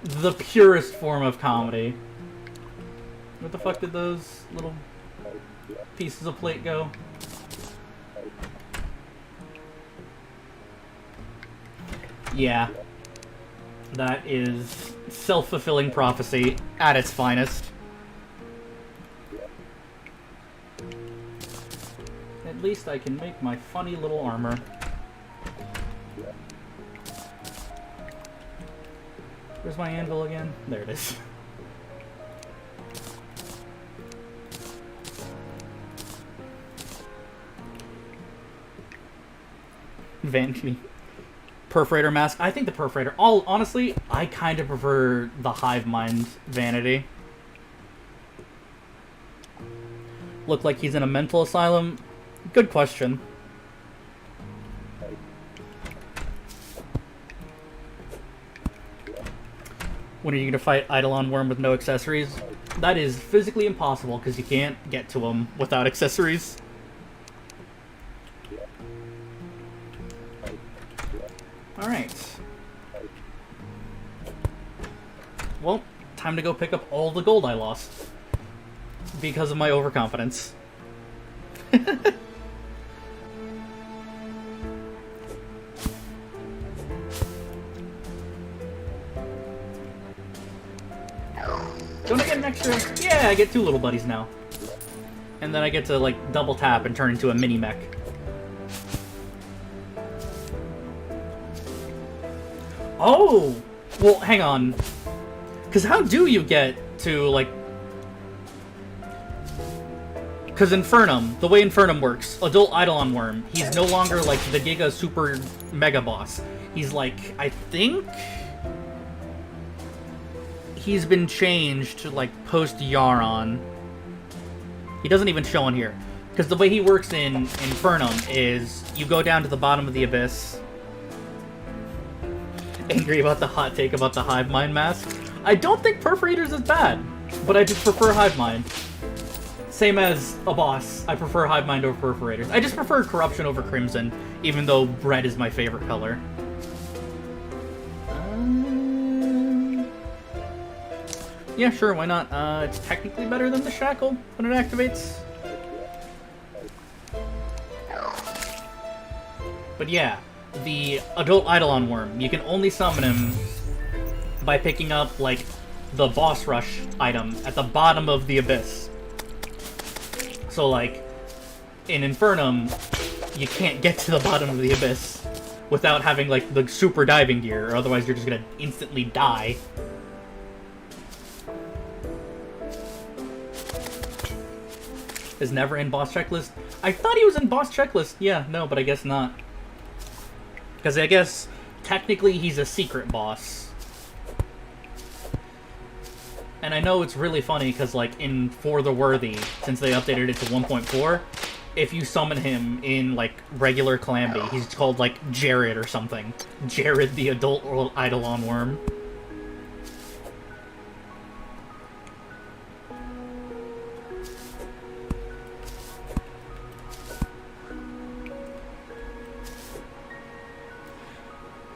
Speaker 1: the purest form of comedy. Where the fuck did those little pieces of plate go? Yeah. That is self-fulfilling prophecy at its finest. At least I can make my funny little armor. Where's my anvil again? There it is. Vanity. Perforator mask. I think the perforator... honestly, I kind of prefer the hive mind vanity. Look like he's in a mental asylum? Good question. When are you going to fight Eidolon Worm with no accessories? That is physically impossible because you can't get to him without accessories. Alright. Well, time to go pick up all the gold I lost. Because of my overconfidence. Don't I get an extra? Yeah, I get 2 little buddies now. And then I get to, like, double tap and turn into a mini mech. Oh! Well, hang on. Because how do you get to, like, Because Infernum, the way Infernum works, Adult Eidolon Worm, he's no longer like the Giga Super Mega Boss. He's like, I think he's been changed to like post Yaron. He doesn't even show on here. Because the way he works in Infernum is you go down to the bottom of the abyss. Angry about the hot take about the Hive Mind mask. I don't think Perforators is bad, but I just prefer Hive Mind. Same as a boss, I prefer Hive Mind over Perforators. I just prefer Corruption over Crimson, even though red is my favorite color. Yeah, sure, why not? It's technically better than the Shackle when it activates. But yeah, the Adult Eidolon Worm, you can only summon him by picking up, like, the Boss Rush item at the bottom of the Abyss. So, like, in Infernum, you can't get to the bottom of the Abyss without having, like, the super diving gear, or otherwise you're just gonna instantly die. Is never in boss checklist? I thought he was in boss checklist. Yeah, no, but I guess not. Because I guess, technically, he's a secret boss. And I know it's really funny, because, like, in For the Worthy, since they updated it to 1.4, if you summon him in, like, regular Calamity, he's called, like, Jared or something. Jared the Adult Eidolon Worm.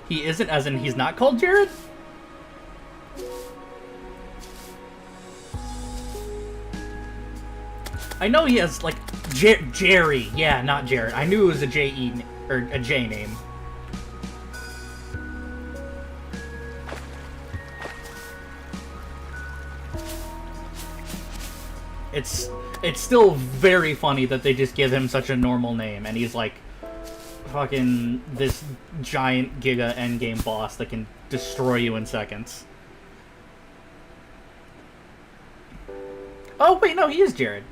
Speaker 1: He isn't, as in he's not called Jared? I know he has, like, Jerry. Yeah, not Jared. I knew it was a J-E, or a J name. It's still very funny that they just give him such a normal name, and he's like, fucking this giant Giga endgame boss that can destroy you in seconds. Oh, wait, no, he is Jared.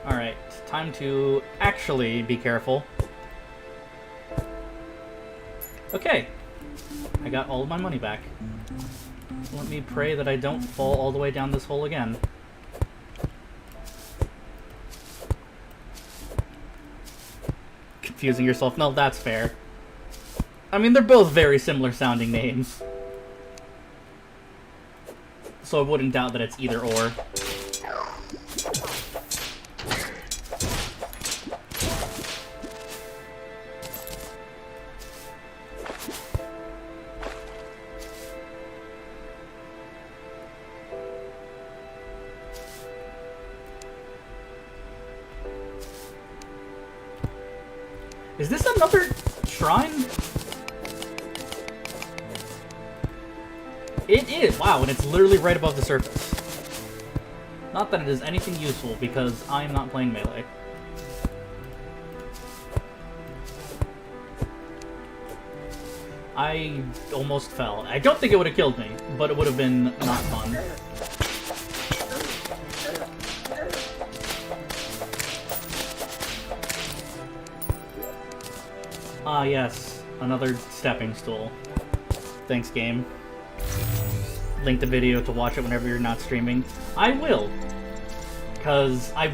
Speaker 1: Alright, time to actually be careful. Okay, I got all of my money back. Let me pray that I don't fall all the way down this hole again. Confusing yourself. No, that's fair. I mean, they're both very similar sounding names. So I wouldn't doubt that it's either or. Is this another shrine? It is! Wow, and it's literally right above the surface. Not that it is anything useful, because I am not playing Melee. I almost fell. I don't think it would have killed me, but it would have been not fun. Ah, yes. Another stepping stool. Thanks, game. Link the video to watch it whenever you're not streaming. I will. Because I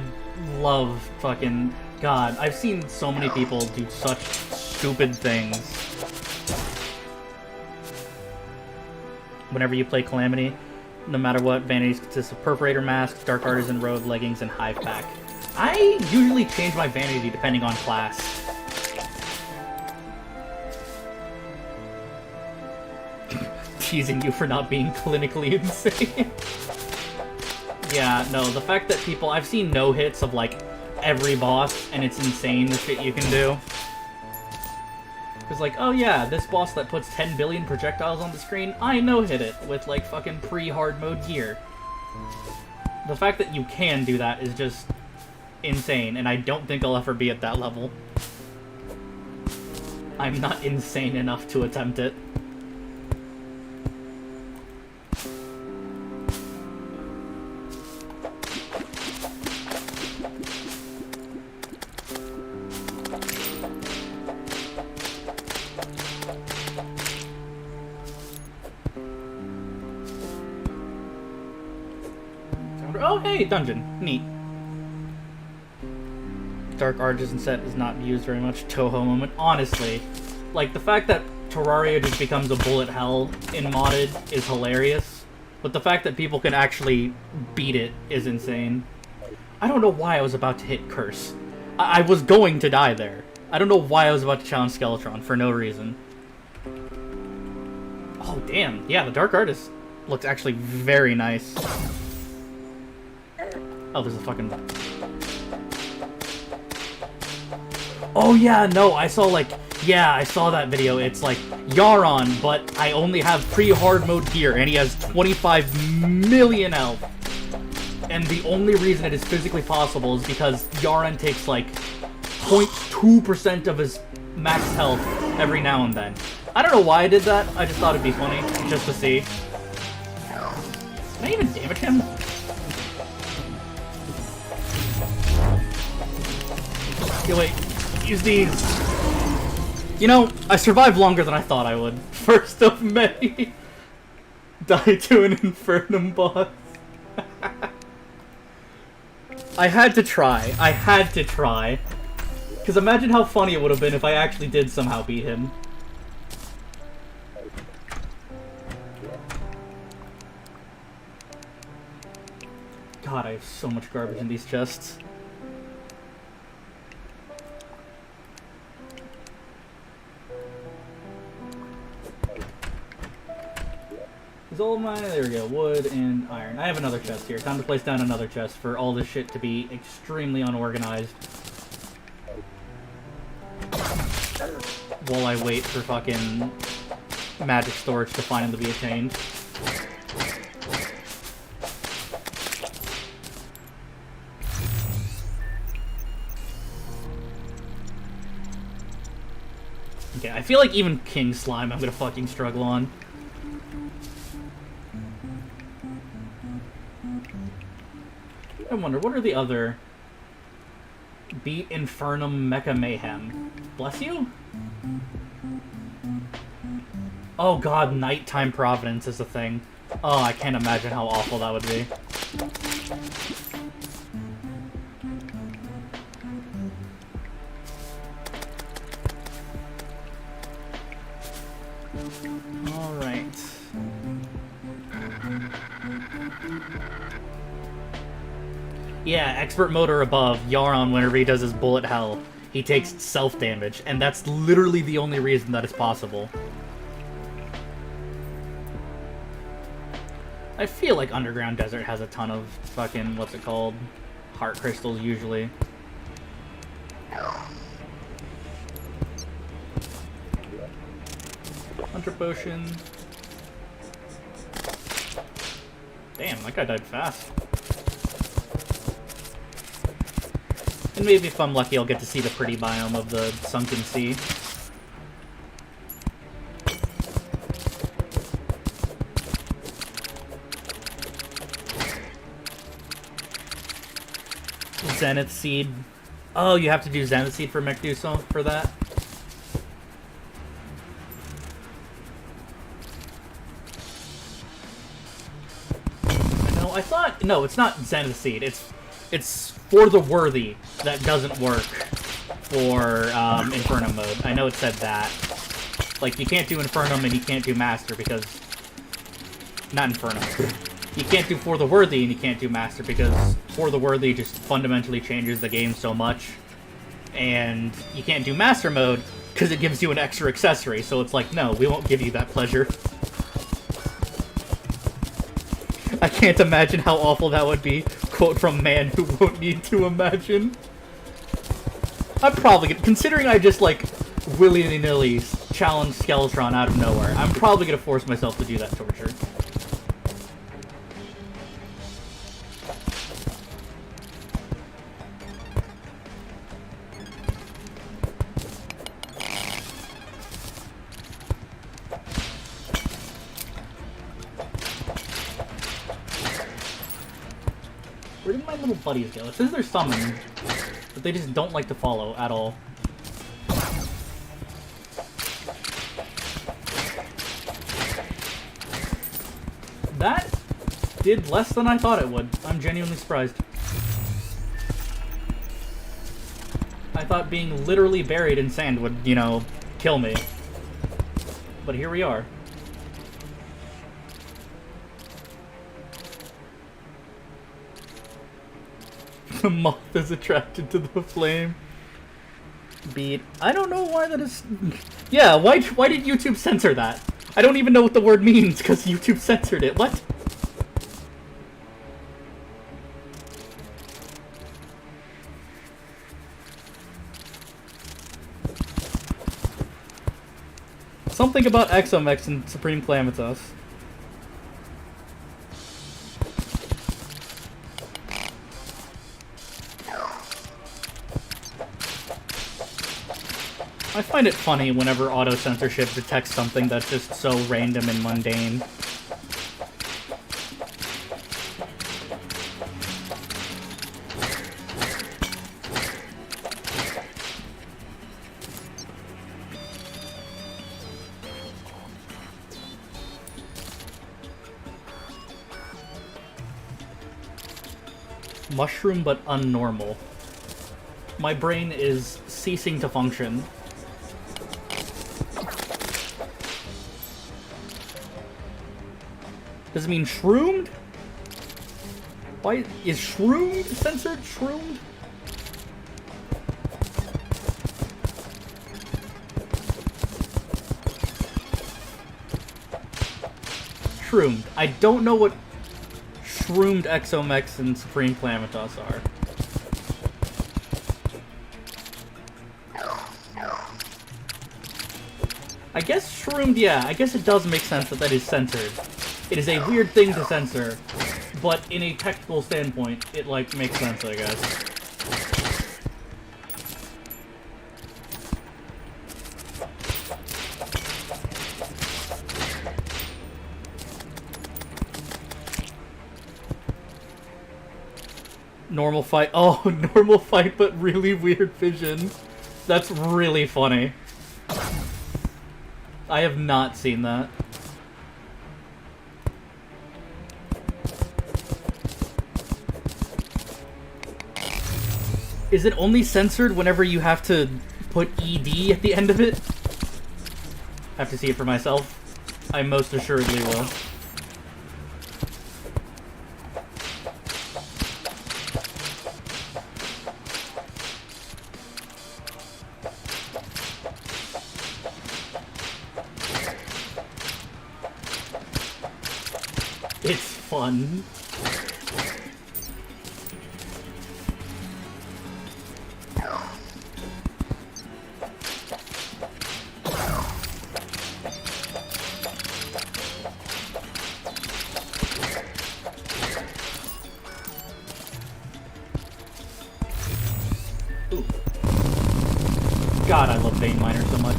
Speaker 1: love fucking... God, I've seen so many people do such stupid things. Whenever you play Calamity, no matter what, vanities consists of Perforator Mask, Dark Artisan Robe, Leggings, and Hive Pack. I usually change my vanity depending on class. Teasing you for not being clinically insane. Yeah, no, the fact that people... I've seen no-hits of, like, every boss, and it's insane the shit you can do. It's like, oh yeah, this boss that puts 10 billion projectiles on the screen, I no-hit it with, like, fucking pre-hard mode gear. The fact that you can do that is just insane, and I don't think I'll ever be at that level. I'm not insane enough to attempt it. Oh, hey, dungeon. Neat. Dark Artisan set is not used very much. Toho moment. Honestly, like, the fact that Terraria just becomes a bullet hell in modded is hilarious. But the fact that people can actually beat it is insane. I don't know why I was about to hit Curse. I was going to die there. I don't know why I was about to challenge Skeletron for no reason. Oh, damn. Yeah, the Dark Artist looks actually very nice. Oh, there's a fucking... Oh, yeah, no, I saw, like... Yeah, I saw that video. It's like Yaron, but I only have pre-hard mode gear, and he has 25 million health. And the only reason it is physically possible is because Yaron takes, like, 0.2% of his max health every now and then. I don't know why I did that. I just thought it'd be funny, just to see. Can I even damage him? Okay, wait. Use these. You know, I survived longer than I thought I would. First of many. Die to an Infernum boss. I had to try. I had to try. Because imagine how funny it would have been if I actually did somehow beat him. God, I have so much garbage in these chests. Is all of my... There we go. Wood and iron. I have another chest here. Time to place down another chest for all this shit to be extremely unorganized. While I wait for fucking magic storage to finally be attained. Okay, I feel like even King Slime I'm gonna fucking struggle on. I wonder, what are the other... Beat Infernum Mecha Mayhem. Bless you? Oh god, Nighttime Providence is a thing. Oh, I can't imagine how awful that would be. Alright. Yeah, expert mode or above, Yaron, whenever he does his bullet hell, he takes self-damage, and that's literally the only reason that is possible. I feel like Underground Desert has a ton of fucking, what's it called? Heart crystals, usually. Hunter Potion. Damn, that guy died fast. And maybe if I'm lucky, I'll get to see the pretty biome of the Sunken Sea. Zenith Seed. Oh, you have to do Zenith Seed for Mechduso for that? No, I thought... No, it's not Zenith Seed. It's for the worthy that doesn't work for Infernum mode. I know it said that. Like, you can't do Infernum and you can't do Master because... Not Infernum. You can't do For the Worthy and you can't do Master because For the Worthy just fundamentally changes the game so much. And you can't do Master mode because it gives you an extra accessory. So it's like, no, we won't give you that pleasure. I can't imagine how awful that would be. Quote from man who won't need to imagine. I'm probably gonna, considering I just like willy-nilly challenge Skeletron out of nowhere, I'm probably gonna force myself to do that torture. Where did my little buddies go? It says they're summoned, but they just don't like to follow at all. That did less than I thought it would. I'm genuinely surprised. I thought being literally buried in sand would, you know, kill me. But here we are. The moth is attracted to the flame. Beat. I don't know why that is... Yeah, why did YouTube censor that? I don't even know what the word means because YouTube censored it. What? Something about Exomex and Supreme Calamitas. I find it funny whenever auto-censorship detects something that's just so random and mundane. Mushroom but unnormal. My brain is ceasing to function. Does it mean shroomed? Why is shroomed censored? Shroomed? Shroomed. I don't know what shroomed Exomex and Supreme Calamitas are. I guess shroomed, yeah, I guess it does make sense that that is censored. It is a weird thing to censor, but in a technical standpoint, it, like, makes sense, I guess. Normal fight. Oh, normal fight, but really weird vision. That's really funny. I have not seen that. Is it only censored whenever you have to put ED at the end of it? I have to see it for myself. I most assuredly will. It's fun. Ooh. God, I love Vein Miner so much.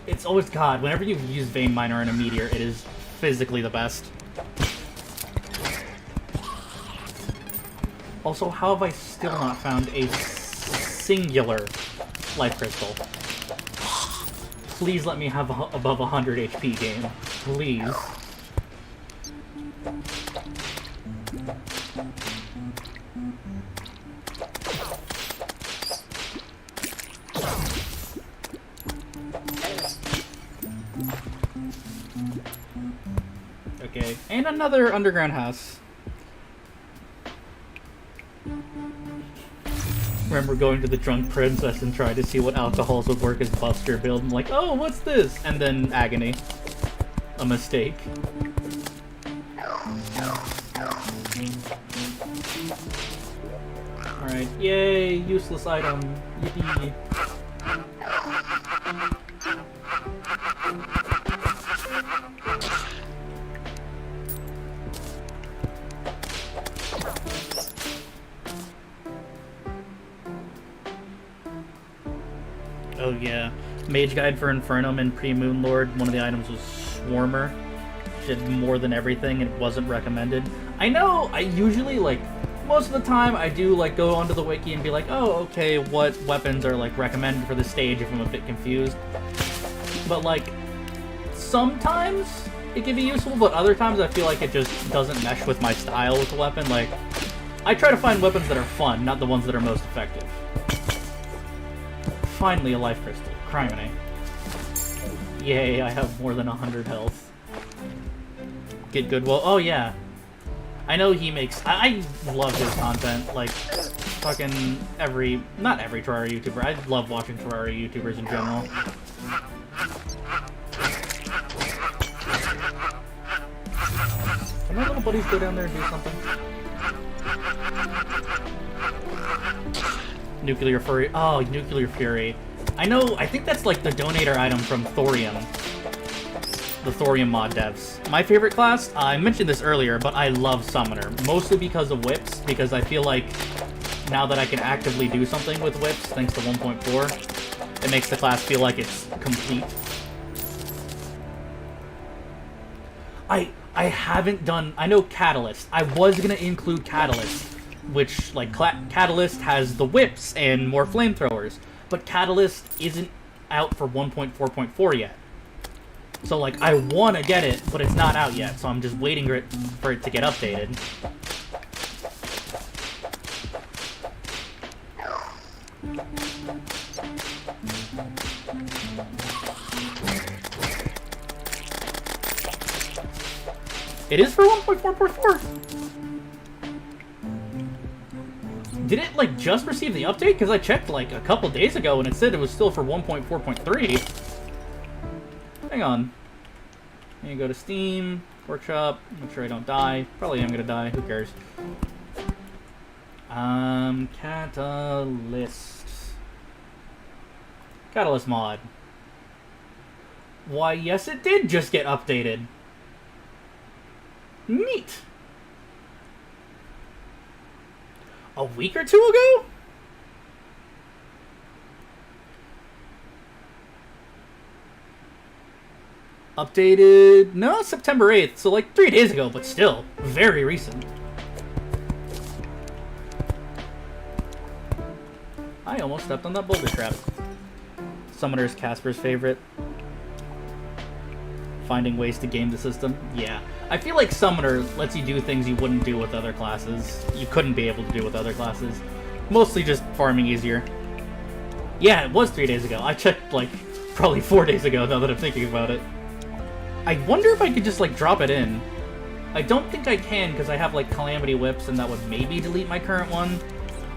Speaker 1: It's always, God, whenever you use Vein Miner in a meteor, it is physically the best. Also, how have I still not found a singular life crystal? Please let me have above 100 HP game. Please. Okay, and another underground house. Remember going to the Drunk Princess and trying to see what alcohols would work as Buster build. I'm like, oh, what's this? And then agony. A mistake. Alright, yay, useless item. Yippee. Oh yeah. Mage Guide for Infernum and Pre-Moon Lord, one of the items was Swarmer. Did more than everything and it wasn't recommended. I know, I usually, like, most of the time I do like go onto the wiki and be like, oh, okay, what weapons are like recommended for the stage if I'm a bit confused. But like, sometimes it can be useful, but other times I feel like it just doesn't mesh with my style with the weapon. Like, I try to find weapons that are fun, not the ones that are most effective. Finally a life crystal. Criminy. Yay, I have more than 100 health. Get Goodwill. Oh yeah. I know he makes... I love his content. Like, fucking every... Not every Terraria YouTuber. I love watching Terraria YouTubers in general. Can my little buddies go down there and do something? Nuclear Fury. Oh, Nuclear Fury. I know, I think that's like the donator item from Thorium. The Thorium mod devs. My favorite class, I mentioned this earlier, but I love Summoner. Mostly because of whips, because I feel like now that I can actively do something with whips, thanks to 1.4, it makes the class feel like it's complete. I haven't done... I know Catalyst. I was going to include Catalyst, which, like, Catalyst has the whips and more flamethrowers, but Catalyst isn't out for 1.4.4 yet. So, like, I want to get it, but it's not out yet, so I'm just waiting for it to get updated. It is for 1.4.4. Did it, like, just receive the update? Because I checked, like, a couple days ago and it said it was still for 1.4.3. Hang on. I'm gonna go to Steam, Workshop, make sure I don't die. Probably am gonna die, who cares? Catalyst. Catalyst mod. Why, yes, it did just get updated. Neat. A week or two ago? Updated... No, September 8th, so like 3 days ago, but still, very recent. I almost stepped on that boulder trap. Summoner's Casper's favorite. Finding ways to game the system. Yeah. I feel like Summoner lets you do things you wouldn't do with other classes. You couldn't be able to do with other classes. Mostly just farming easier. Yeah, it was 3 days ago. I checked, like, probably 4 days ago now that I'm thinking about it. I wonder if I could just, like, drop it in. I don't think I can because I have, like, Calamity Whips and that would maybe delete my current one.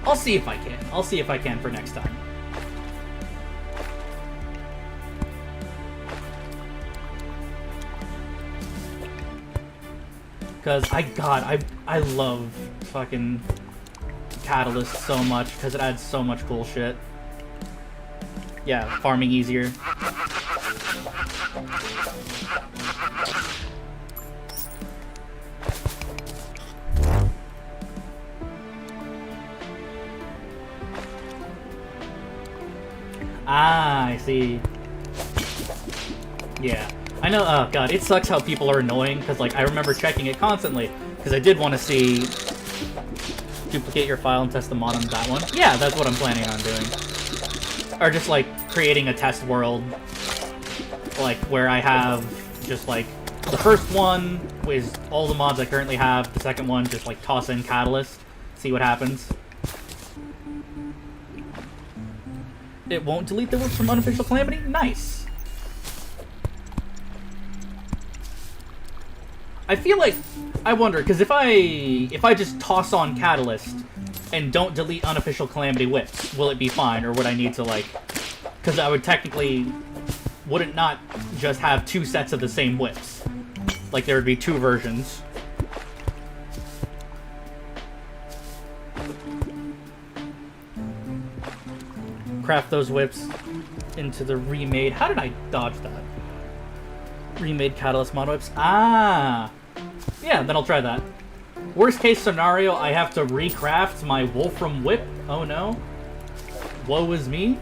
Speaker 1: I'll see if I can. I'll see if I can for next time. Because, I love fucking Catalyst so much, because it adds so much cool shit. Yeah, farming easier. Ah, I see. Yeah. I know, oh god, it sucks how people are annoying, because, like, I remember checking it constantly, because I did want to see... Duplicate your file and test the mod on that one. Yeah, that's what I'm planning on doing. Or just, like, creating a test world, like, where I have just, like, the first one is all the mods I currently have, the second one just, like, toss in Catalyst, see what happens. It won't delete the whips from Unofficial Calamity? Nice! I feel like, I wonder, because if I just toss on Catalyst and don't delete Unofficial Calamity whips, will it be fine, or would I need to, like, because I would technically, wouldn't not just have 2 sets of the same whips. Like, there would be 2 versions. Craft those whips into the remade, how did I dodge that? Remade Catalyst mod whips. Ah! Yeah, then I'll try that. Worst case scenario, I have to recraft my Wolfram whip. Oh no. Woe is me.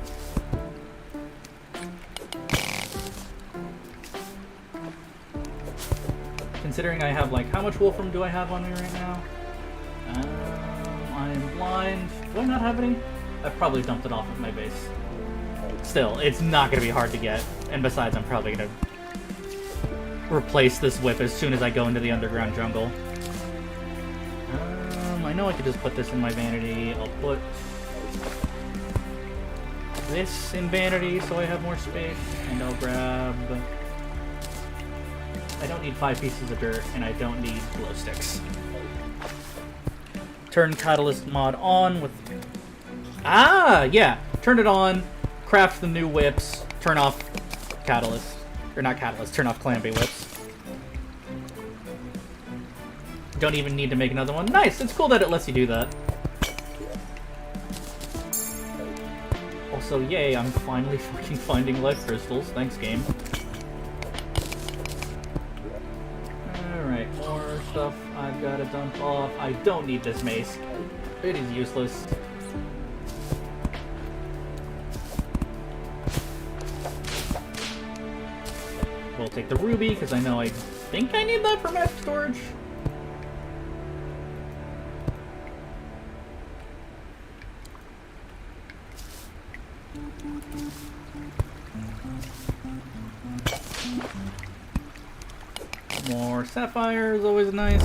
Speaker 1: Considering I have, like, how much Wolfram do I have on me right now? I'm blind. Do I not have any? I probably dumped it off at my base. Still, it's not going to be hard to get. And besides, I'm probably going to replace this whip as soon as I go into the underground jungle. I know I could just put this in my vanity. I'll put this in vanity so I have more space. And I'll grab... I don't need 5 pieces of dirt, and I don't need glow sticks. Turn Catalyst mod on with... Ah, yeah. Turn it on, craft the new whips, turn off Catalyst. Or not Catalyst, turn off Calamity whips. Don't even need to make another one. Nice, it's cool that it lets you do that. Also, yay, I'm finally fucking finding life crystals. Thanks, game. Alright, more stuff I've got to dump off. I don't need this mace. It is useless. We'll take the ruby, because I know I think I need that for magic storage. More sapphire is always nice.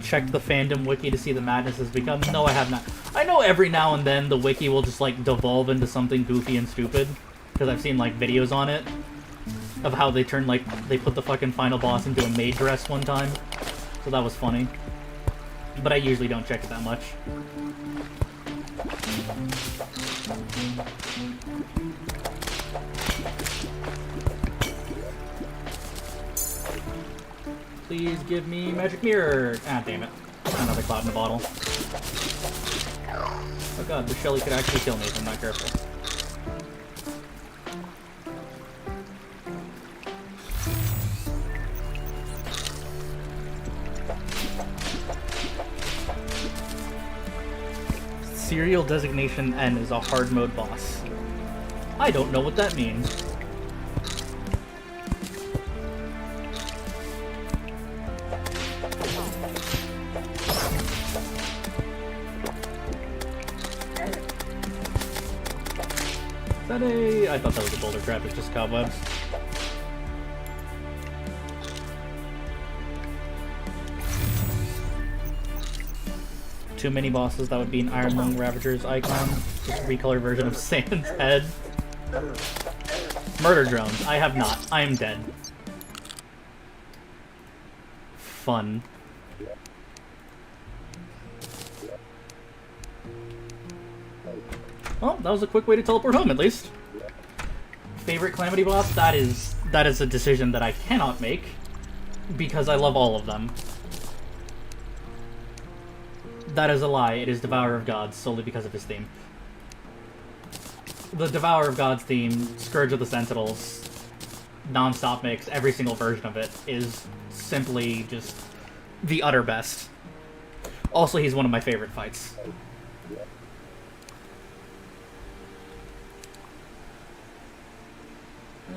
Speaker 1: Check the fandom wiki to see the madness has become. No, I have not. I know every now and then the wiki will just like devolve into something goofy and stupid. Because I've seen like videos on it. Of how they turn like, they put the fucking final boss into a maid dress one time. So that was funny. But I usually don't check it that much. Please give me magic mirror. Ah, damn it. Another cloud in a bottle. Oh god, the Shelly could actually kill me if I'm not careful. Serial designation N is a hard mode boss. I don't know what that means. Is that a... I thought that was a boulder trap, it's just cobwebs. Too many bosses, that would be an Iron Lung Ravager's icon. Just a recolored version of Sand's head. Murder drones. I have not. I am dead. Fun. Well, that was a quick way to teleport home, at least. Favorite Calamity boss? That is a decision that I cannot make, because I love all of them. That is a lie. It is Devourer of Gods, solely because of his theme. The Devourer of Gods theme, Scourge of the Sentinels, non-stop mix, every single version of it, is simply just the utter best. Also, he's one of my favorite fights.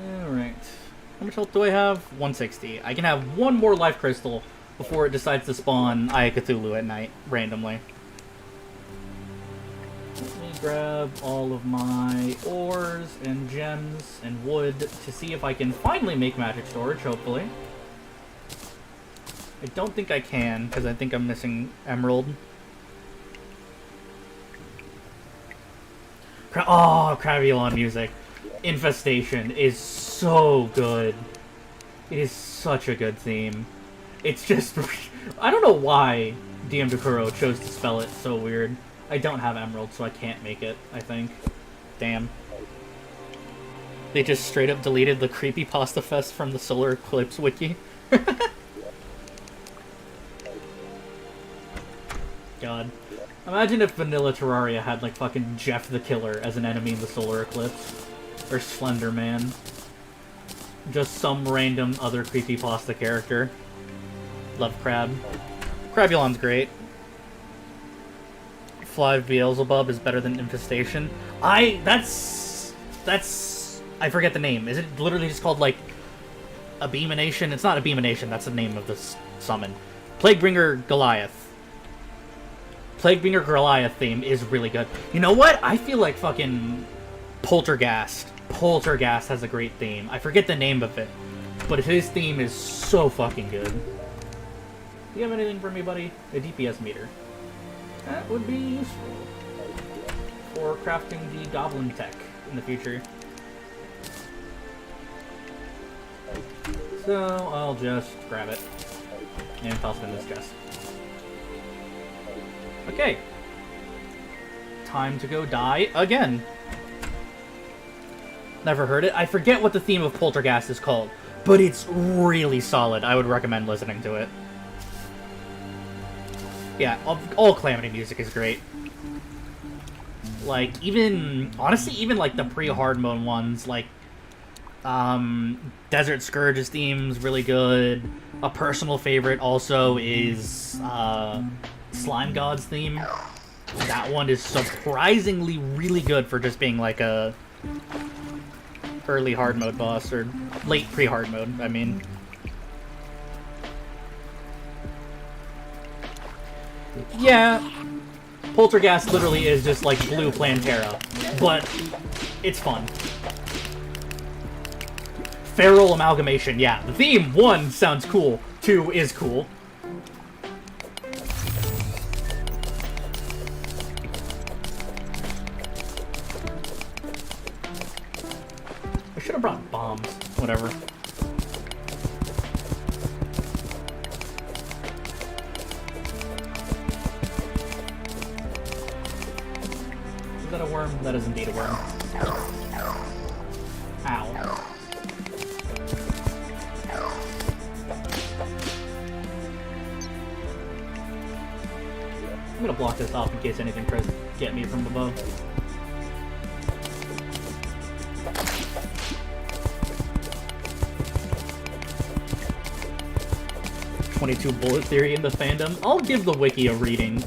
Speaker 1: Alright. How much health do I have? 160. I can have one more life crystal before it decides to spawn Eye Cthulhu at night, randomly. Let me grab all of my ores and gems and wood to see if I can finally make magic storage, hopefully. I don't think I can, because I think I'm missing emerald. Oh, Cravulon music. Infestation is so good. It is such a good theme. It's just... I don't know why DM Dekuro chose to spell it so weird. I don't have emerald, so I can't make it, I think. Damn. They just straight up deleted the Creepypasta Fest from the Solar Eclipse wiki. God. Imagine if Vanilla Terraria had, like, fucking Jeff the Killer as an enemy in the Solar Eclipse. Or Slender Man. Just some random other creepypasta character. Love Crab. Crabulon's great. Fly of Beelzebub is better than Infestation. That's... I forget the name. Is it literally just called, like, Abeemination? It's not Abeemination, that's the name of this summon. Plaguebringer Goliath. Plaguebringer Goliath theme is really good. You know what? I feel like fucking Poltergeist. Poltergeist has a great theme. I forget the name of it, but his theme is so fucking good. Do you have anything for me, buddy? A DPS meter. That would be useful for crafting the goblin tech in the future. So I'll just grab it and toss it in this chest. Okay. Time to go die again. Never heard it. I forget what the theme of Poltergeist is called, but it's really solid. I would recommend listening to it. Yeah, all Calamity music is great. Like, honestly, even like the pre-hard mode ones, like, Desert Scourge's theme's really good. A personal favorite also is, Slime God's theme. That one is surprisingly really good for just being like a early hard mode boss, or late pre-hard mode, I mean. Yeah, Poltergeist literally is just like blue Plantera, but it's fun. Feral Amalgamation, yeah. The theme, 1, sounds cool. 2 is cool. I should have brought bombs. Whatever. Is that a worm? That is indeed a worm. Ow. I'm gonna block this off in case anything tries to get me from above. .22 bullet theory in the fandom. I'll give the wiki a reading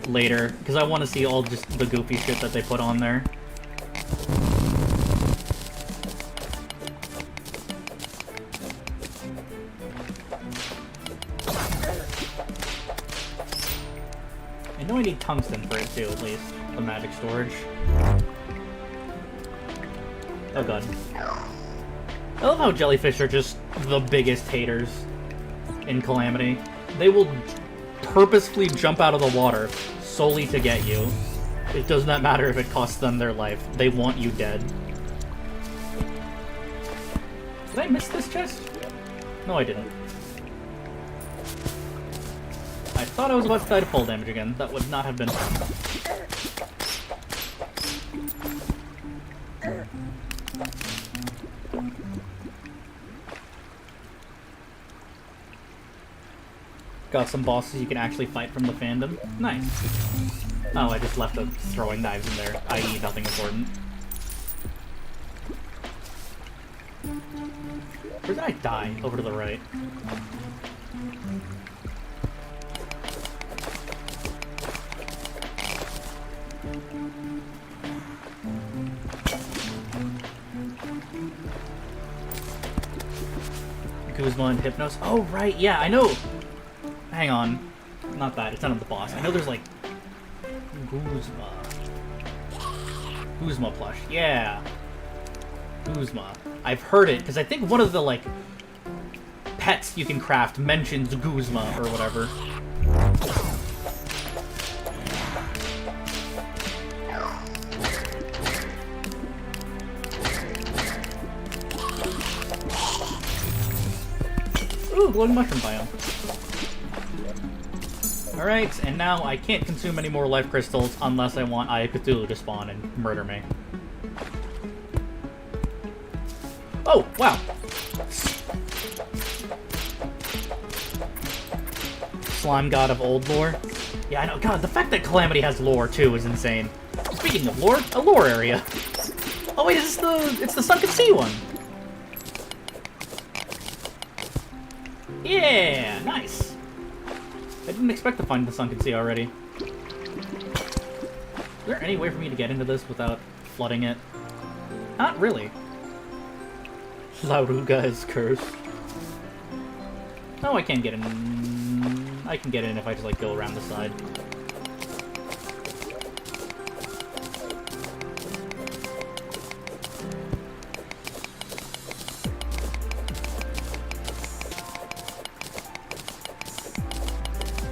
Speaker 1: later, because I want to see all just the goofy shit that they put on there. I know I need tungsten for it too, at least. The magic storage. Oh god. I love how jellyfish are just the biggest haters in Calamity. They will purposefully jump out of the water solely to get you. It does not matter if it costs them their life. They want you dead. Did I miss this chest? No, I didn't. I thought I was about to die to full damage again. That would not have been fun. Got some bosses you can actually fight from the fandom. Nice. Oh, I just left the throwing knives in there, i.e. nothing important. Where did I die? Over to the right. Guzma and Hypnos. Oh, right, yeah, I know. Hang on. Not that, it's not on the boss. I know there's like Guzma plush. Yeah. Guzma. I've heard it, because I think one of the, like, pets you can craft mentions Guzma or whatever. Ooh, glowing mushroom biome. Alright, and now I can't consume any more life crystals unless I want Eye of Cthulhu to spawn and murder me. Oh, wow! Slime god of old lore? Yeah, I know. God, the fact that Calamity has lore, too, is insane. Speaking of lore, a lore area. Oh wait, it's the Sunken Sea one! Yeah, nice! I didn't expect to find the Sunken Sea already. Is there any way for me to get into this without flooding it? Not really. Lauruga is cursed. No, I can't get in. I can get in if I just, like, go around the side.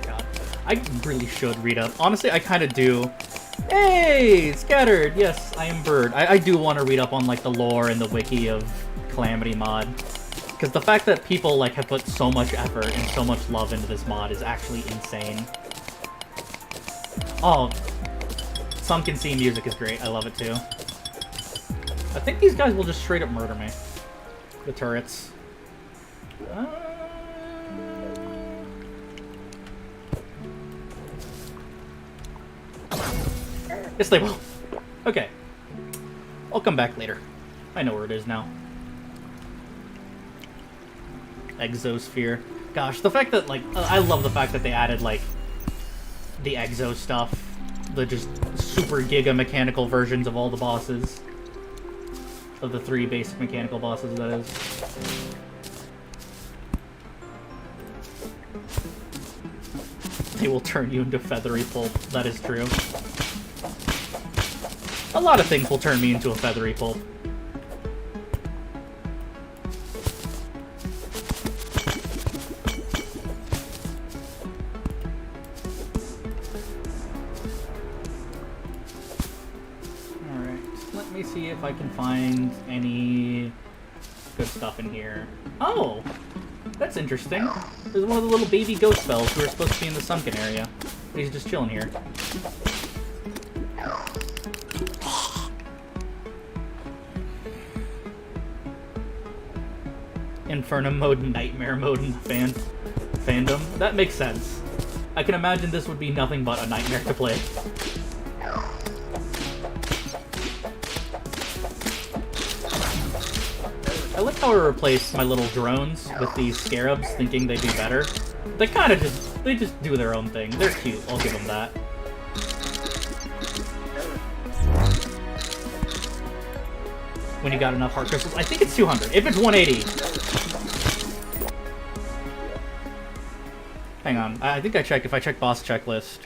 Speaker 1: God. I really should read up. Honestly, I kind of do. Hey! Scattered! Yes, I am Bird. I do want to read up on, like, the lore and the wiki of Calamity mod. Because the fact that people, like, have put so much effort and so much love into this mod is actually insane. Oh, Sunken Sea music is great. I love it, too. I think these guys will just straight up murder me. The turrets. Yes, they will. Okay. I'll come back later. I know where it is now. Exosphere. Gosh, the fact that, like, I love the fact that they added, like, the exo stuff. The just super giga mechanical versions of all the bosses. Of the 3 basic mechanical bosses, that is. They will turn you into feathery pulp. That is true. A lot of things will turn me into a feathery pulp. Alright, let me see if I can find any good stuff in here. Oh! That's interesting. There's one of the little baby ghost bells who are supposed to be in the sunken area. But he's just chilling here. Inferno mode, nightmare mode in the fandom. That makes sense. I can imagine this would be nothing but a nightmare to play. I like how I replaced my little drones with these scarabs, thinking they'd be better. They kind of just do their own thing. They're cute, I'll give them that. When you got enough heart crystals. I think it's 200. If it's 180... Hang on. I think I checked. If I check boss checklist,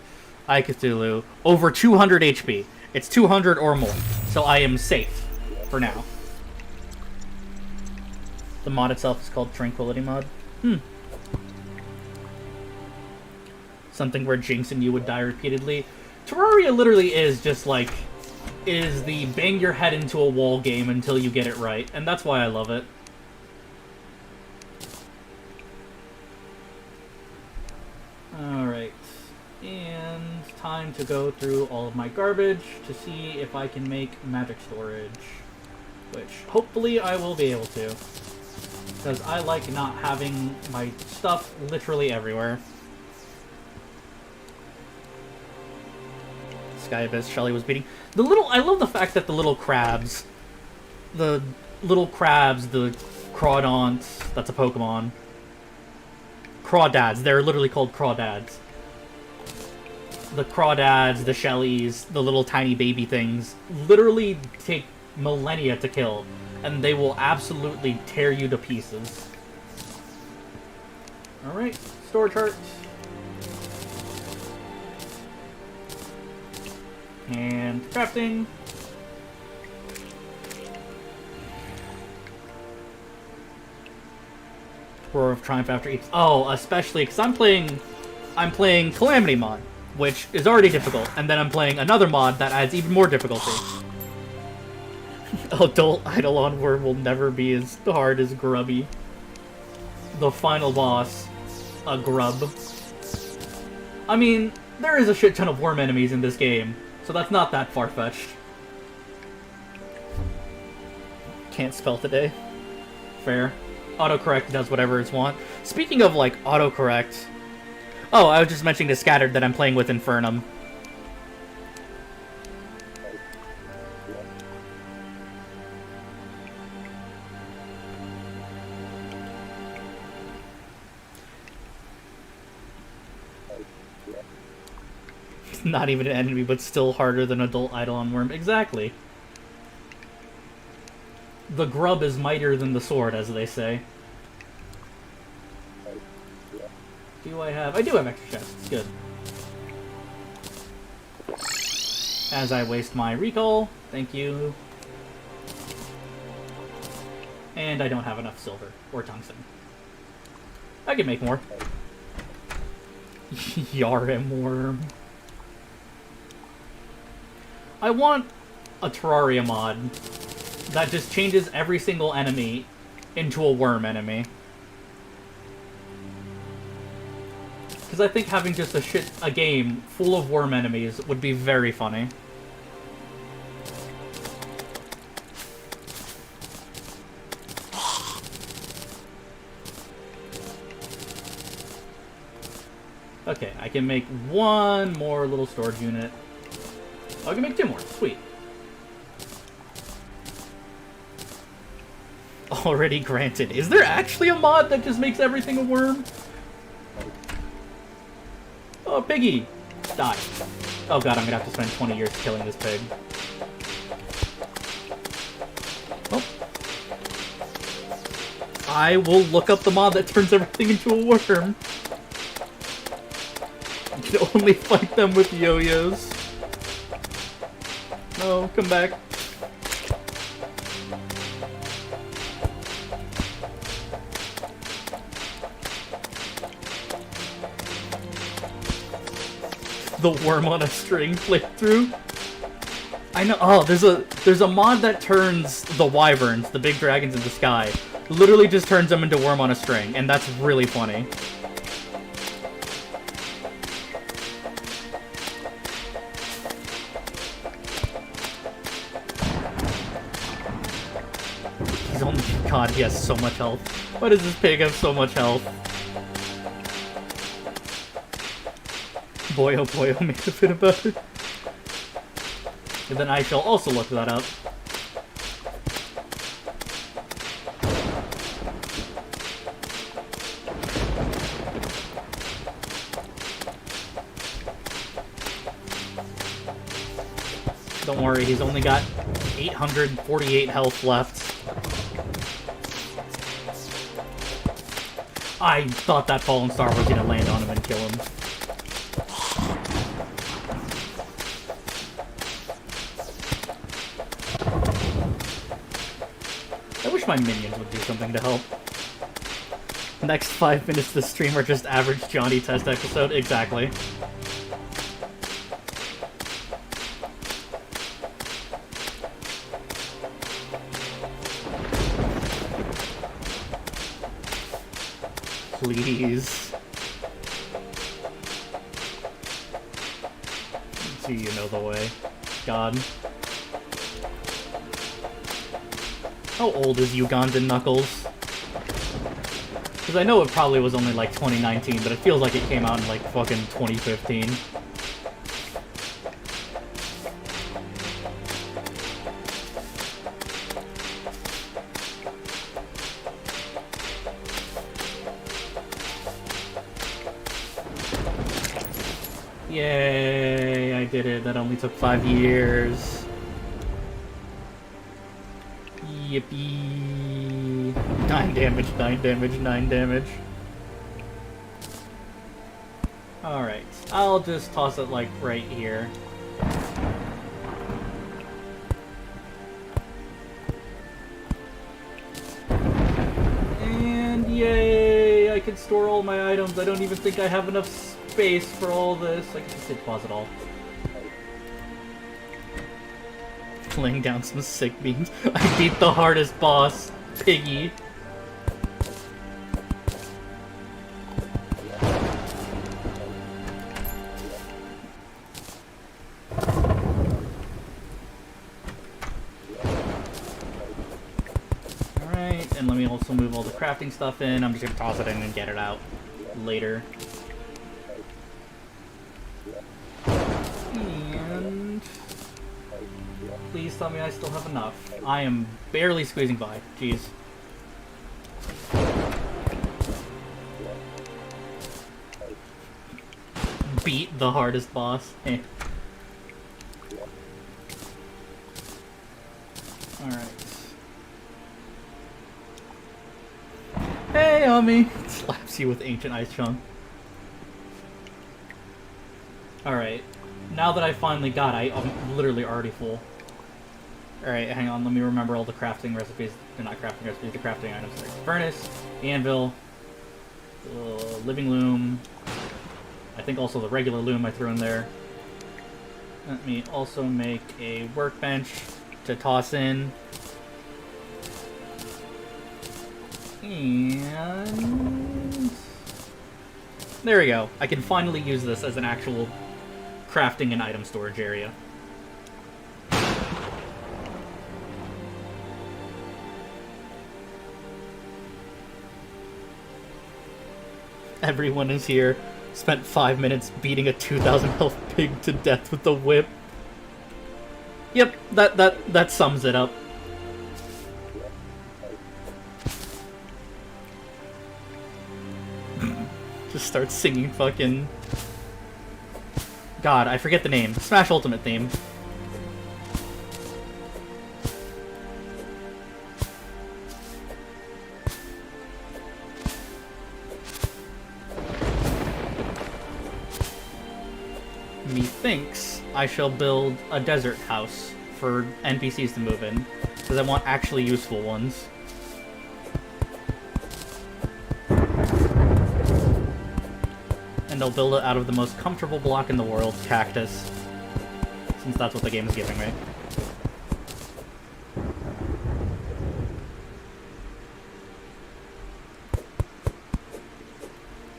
Speaker 1: I Cthulhu, over 200 HP. It's 200 or more. So I am safe for now. The mod itself is called Tranquility Mod. Something where Jinx and you would die repeatedly. Terraria literally is just like... is the bang your head into a wall game until you get it right, and that's why I love it. Alright, and time to go through all of my garbage to see if I can make magic storage, which hopefully I will be able to, because I like not having my stuff literally everywhere. Sky Abyss Shelly was beating. I love the fact that the little crabs, the crawdonts, that's a Pokemon. Crawdads, they're literally called crawdads. The crawdads, the Shellies, the little tiny baby things, literally take millennia to kill, and they will absolutely tear you to pieces. Alright, storage heart. And crafting. Roar of Triumph after each. Oh, especially because I'm playing Calamity mod, which is already difficult, and then I'm playing another mod that adds even more difficulty. Adult Eidolon Worm will never be as hard as Grubby. The final boss, a grub. I mean, there is a shit ton of worm enemies in this game, so that's not that far-fetched. Can't spell today. Fair. Autocorrect does whatever it's want. Speaking of, like, autocorrect... Oh, I was just mentioning to Scattered that I'm playing with Infernum. It's not even an enemy, but still harder than Adult Eidolon Worm. Exactly. The grub is mightier than the sword, as they say. Do I have... I do have extra chests. Good. As I waste my recall. Thank you. And I don't have enough silver or tungsten. I can make more. Yarm worm. I want a Terraria mod that just changes every single enemy into a worm enemy. Because I think having just a game full of worm enemies would be very funny. Okay, I can make one more little storage unit. Oh, I can make 2 more. Sweet. Already granted. Is there actually a mod that just makes everything a worm? Oh, piggy! Die. Oh god, I'm gonna have to spend 20 years killing this pig. Oh. I will look up the mod that turns everything into a worm. You can only fight them with yo-yos. No, come back. The worm on a string playthrough. I know. Oh, there's a mod that turns the wyverns, the big dragons in the sky, literally just turns them into worm on a string, and that's really funny. He's only... God, he has so much health. Why does this pig have so much health? Boy, oh boy, I'll make a bit about it. And then I shall also look that up. Don't worry, he's only got 848 health left. I thought that fallen star was gonna land on him and kill him. I wish my minions would do something to help. Next 5 minutes of the stream are just average Johnny test episode. Exactly. Please. Do you know the way? God. How old is Ugandan Knuckles? Because I know it probably was only like 2019, but it feels like it came out in like fucking 2015. Yay, I did it. That only took 5 years. Yippee. 9 damage, 9 damage, 9 damage. Alright, I'll just toss it like right here. And yay! I can store all my items. I don't even think I have enough space for all this. I can just hit pause it all. Laying down some sick beams. I beat the hardest boss, Piggy. Alright, and let me also move all the crafting stuff in. I'm just gonna toss it in and get it out later. And... please tell me I still have enough. I am barely squeezing by. Jeez. Beat the hardest boss. Eh. Alright. Hey, Ami! Slaps you with Ancient Ice Chunk. Alright. Now that I finally got it, I'm literally already full. Alright, hang on, let me remember all the crafting recipes. They're not crafting recipes, the crafting items. There's the furnace, the anvil, the living loom. I think also the regular loom I threw in there. Let me also make a workbench to toss in. And there we go. I can finally use this as an actual crafting and item storage area. Everyone is here. Spent 5 minutes beating a 2,000 health pig to death with the whip. Yep, that sums it up. Just start singing fucking... God, I forget the name. Smash Ultimate theme. Methinks I shall build a desert house for NPCs to move in, because I want actually useful ones. And I'll build it out of the most comfortable block in the world, cactus. Since that's what the game is giving, right?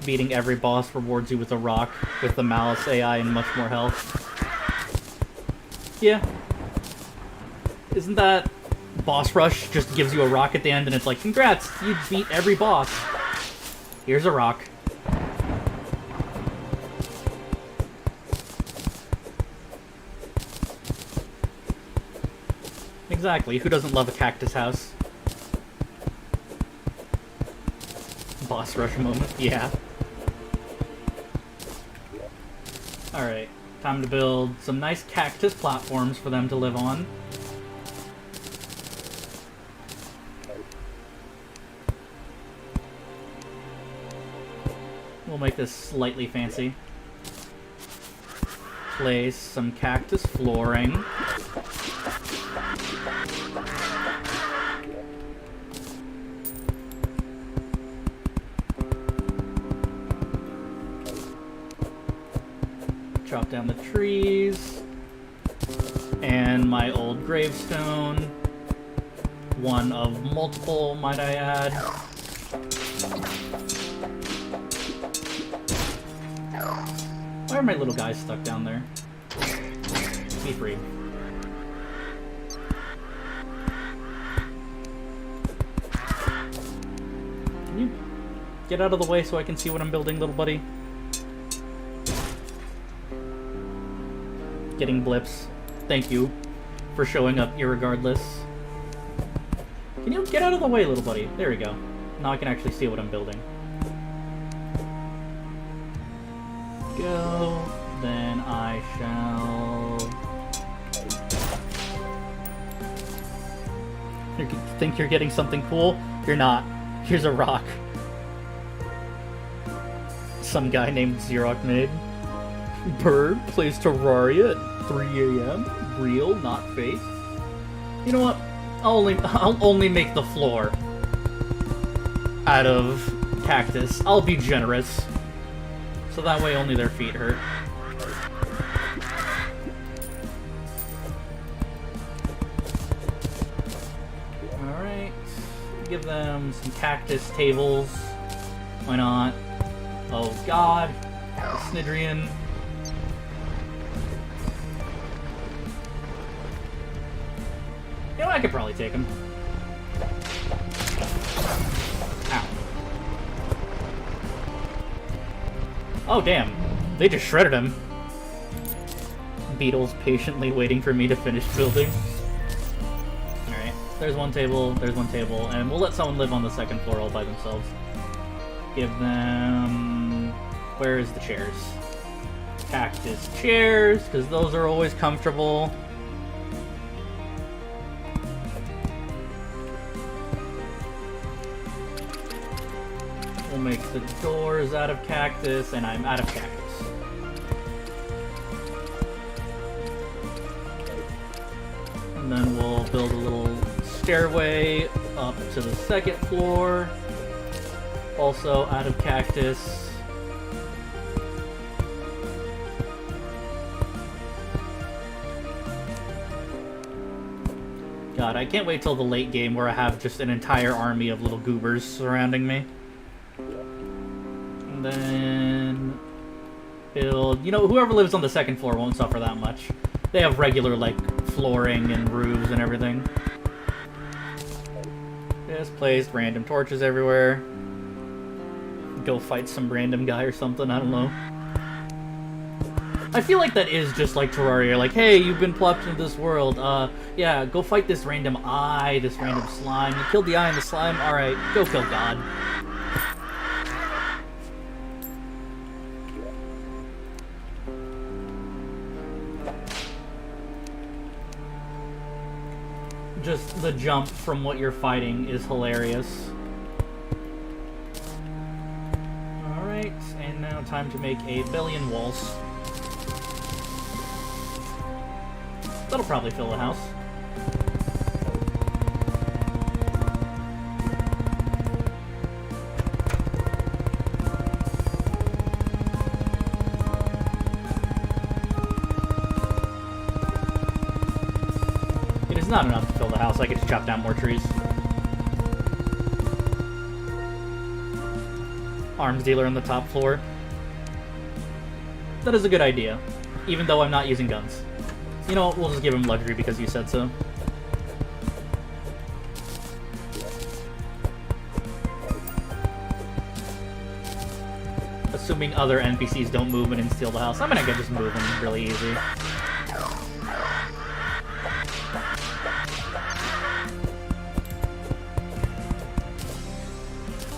Speaker 1: Beating every boss rewards you with a rock, with the Malice AI and much more health. Yeah. Isn't that boss rush just gives you a rock at the end and it's like, congrats, you beat every boss. Here's a rock. Exactly, who doesn't love a cactus house? Boss rush moment, yeah. Alright, time to build some nice cactus platforms for them to live on. We'll make this slightly fancy. Place some cactus flooring. Chop down the trees. And my old gravestone. One of multiple, might I add. Why are my little guys stuck down there? Be free. Can you get out of the way so I can see what I'm building, little buddy? Getting blips. Thank you for showing up irregardless. Can you get out of the way, little buddy? There we go. Now I can actually see what I'm building. Go. Then I shall... You think you're getting something cool? You're not. Here's a rock. Some guy named Xerox made. Bird plays Terraria at 3 AM. Real, not fake. You know what? I'll only make the floor out of cactus. I'll be generous. So that way only their feet hurt. Alright. Give them some cactus tables. Why not? Oh god. Snidrian. You know, I could probably take him. Ow. Oh, damn. They just shredded him. Beetle's patiently waiting for me to finish building. Alright. There's one table, and we'll let someone live on the second floor all by themselves. Give them... Where is the chairs? Cactus chairs, because those are always comfortable. We'll make the doors out of cactus, and I'm out of cactus. And then we'll build a little stairway up to the second floor. Also out of cactus. God, I can't wait till the late game where I have just an entire army of little goobers surrounding me. And then build... You know, whoever lives on the second floor won't suffer that much. They have regular, like, flooring and roofs and everything. Just placed random torches everywhere. Go fight some random guy or something, I don't know. I feel like that is just like Terraria, like, hey, you've been plopped into this world, yeah, go fight this random eye, this random slime. You killed the eye and the slime, alright, go kill God. Just the jump from what you're fighting is hilarious. Alright, and now time to make a billion walls. That'll probably fill the house. It is not enough to fill the house. I get to chop down more trees. Arms dealer on the top floor. That is a good idea, even though I'm not using guns. You know what, we'll just give him luxury because you said so. Assuming other NPCs don't move in and steal the house. I'm gonna just move them really easy.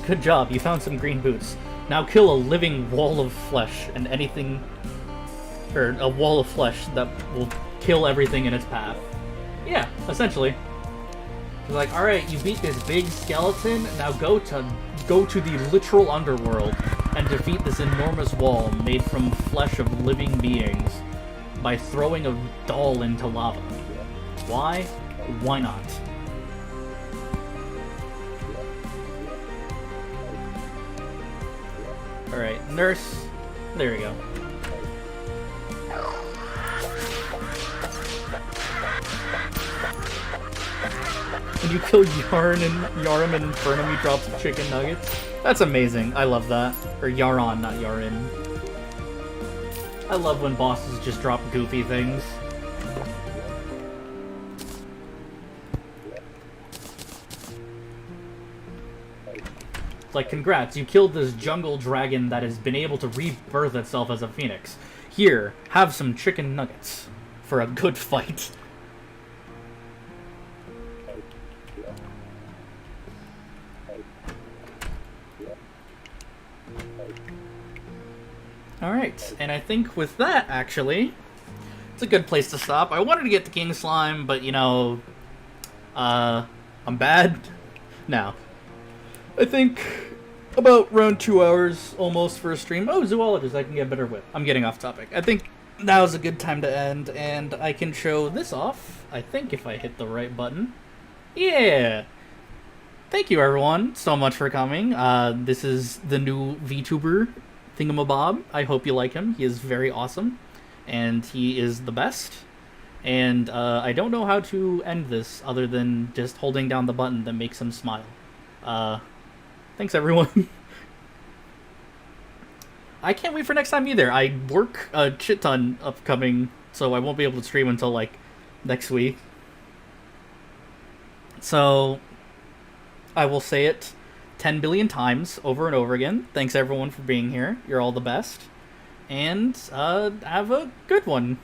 Speaker 1: Good job, you found some green boots. Now kill a living wall of flesh and anything... or a wall of flesh that will kill everything in its path. Yeah, essentially. It's like, alright, you beat this big skeleton, now go to the literal underworld and defeat this enormous wall made from flesh of living beings by throwing a doll into lava. Why? Why not? Alright, nurse. There we go. When you kill Yarn and Yarum and Burnham, you drop chicken nuggets. That's amazing. I love that. Or Yaron, not Yarin. I love when bosses just drop goofy things. It's like, congrats, you killed this jungle dragon that has been able to rebirth itself as a phoenix. Here, have some chicken nuggets for a good fight. Alright, and I think with that, actually, it's a good place to stop. I wanted to get to King Slime, but, you know, I'm bad. Now, I think about around 2 hours almost for a stream. Oh, zoologist, I can get better whip. I'm getting off topic. I think that was a good time to end, and I can show this off, I think, if I hit the right button. Yeah! Thank you, everyone, so much for coming. This is the new VTuber Thingamabob. I hope you like him. He is very awesome, and he is the best. And I don't know how to end this other than just holding down the button that makes him smile. Thanks, everyone. I can't wait for next time either. I work a shit ton upcoming, so I won't be able to stream until, like, next week. So, I will say it 10 billion times over and over again. Thanks, everyone, for being here. You're all the best. And, have a good one.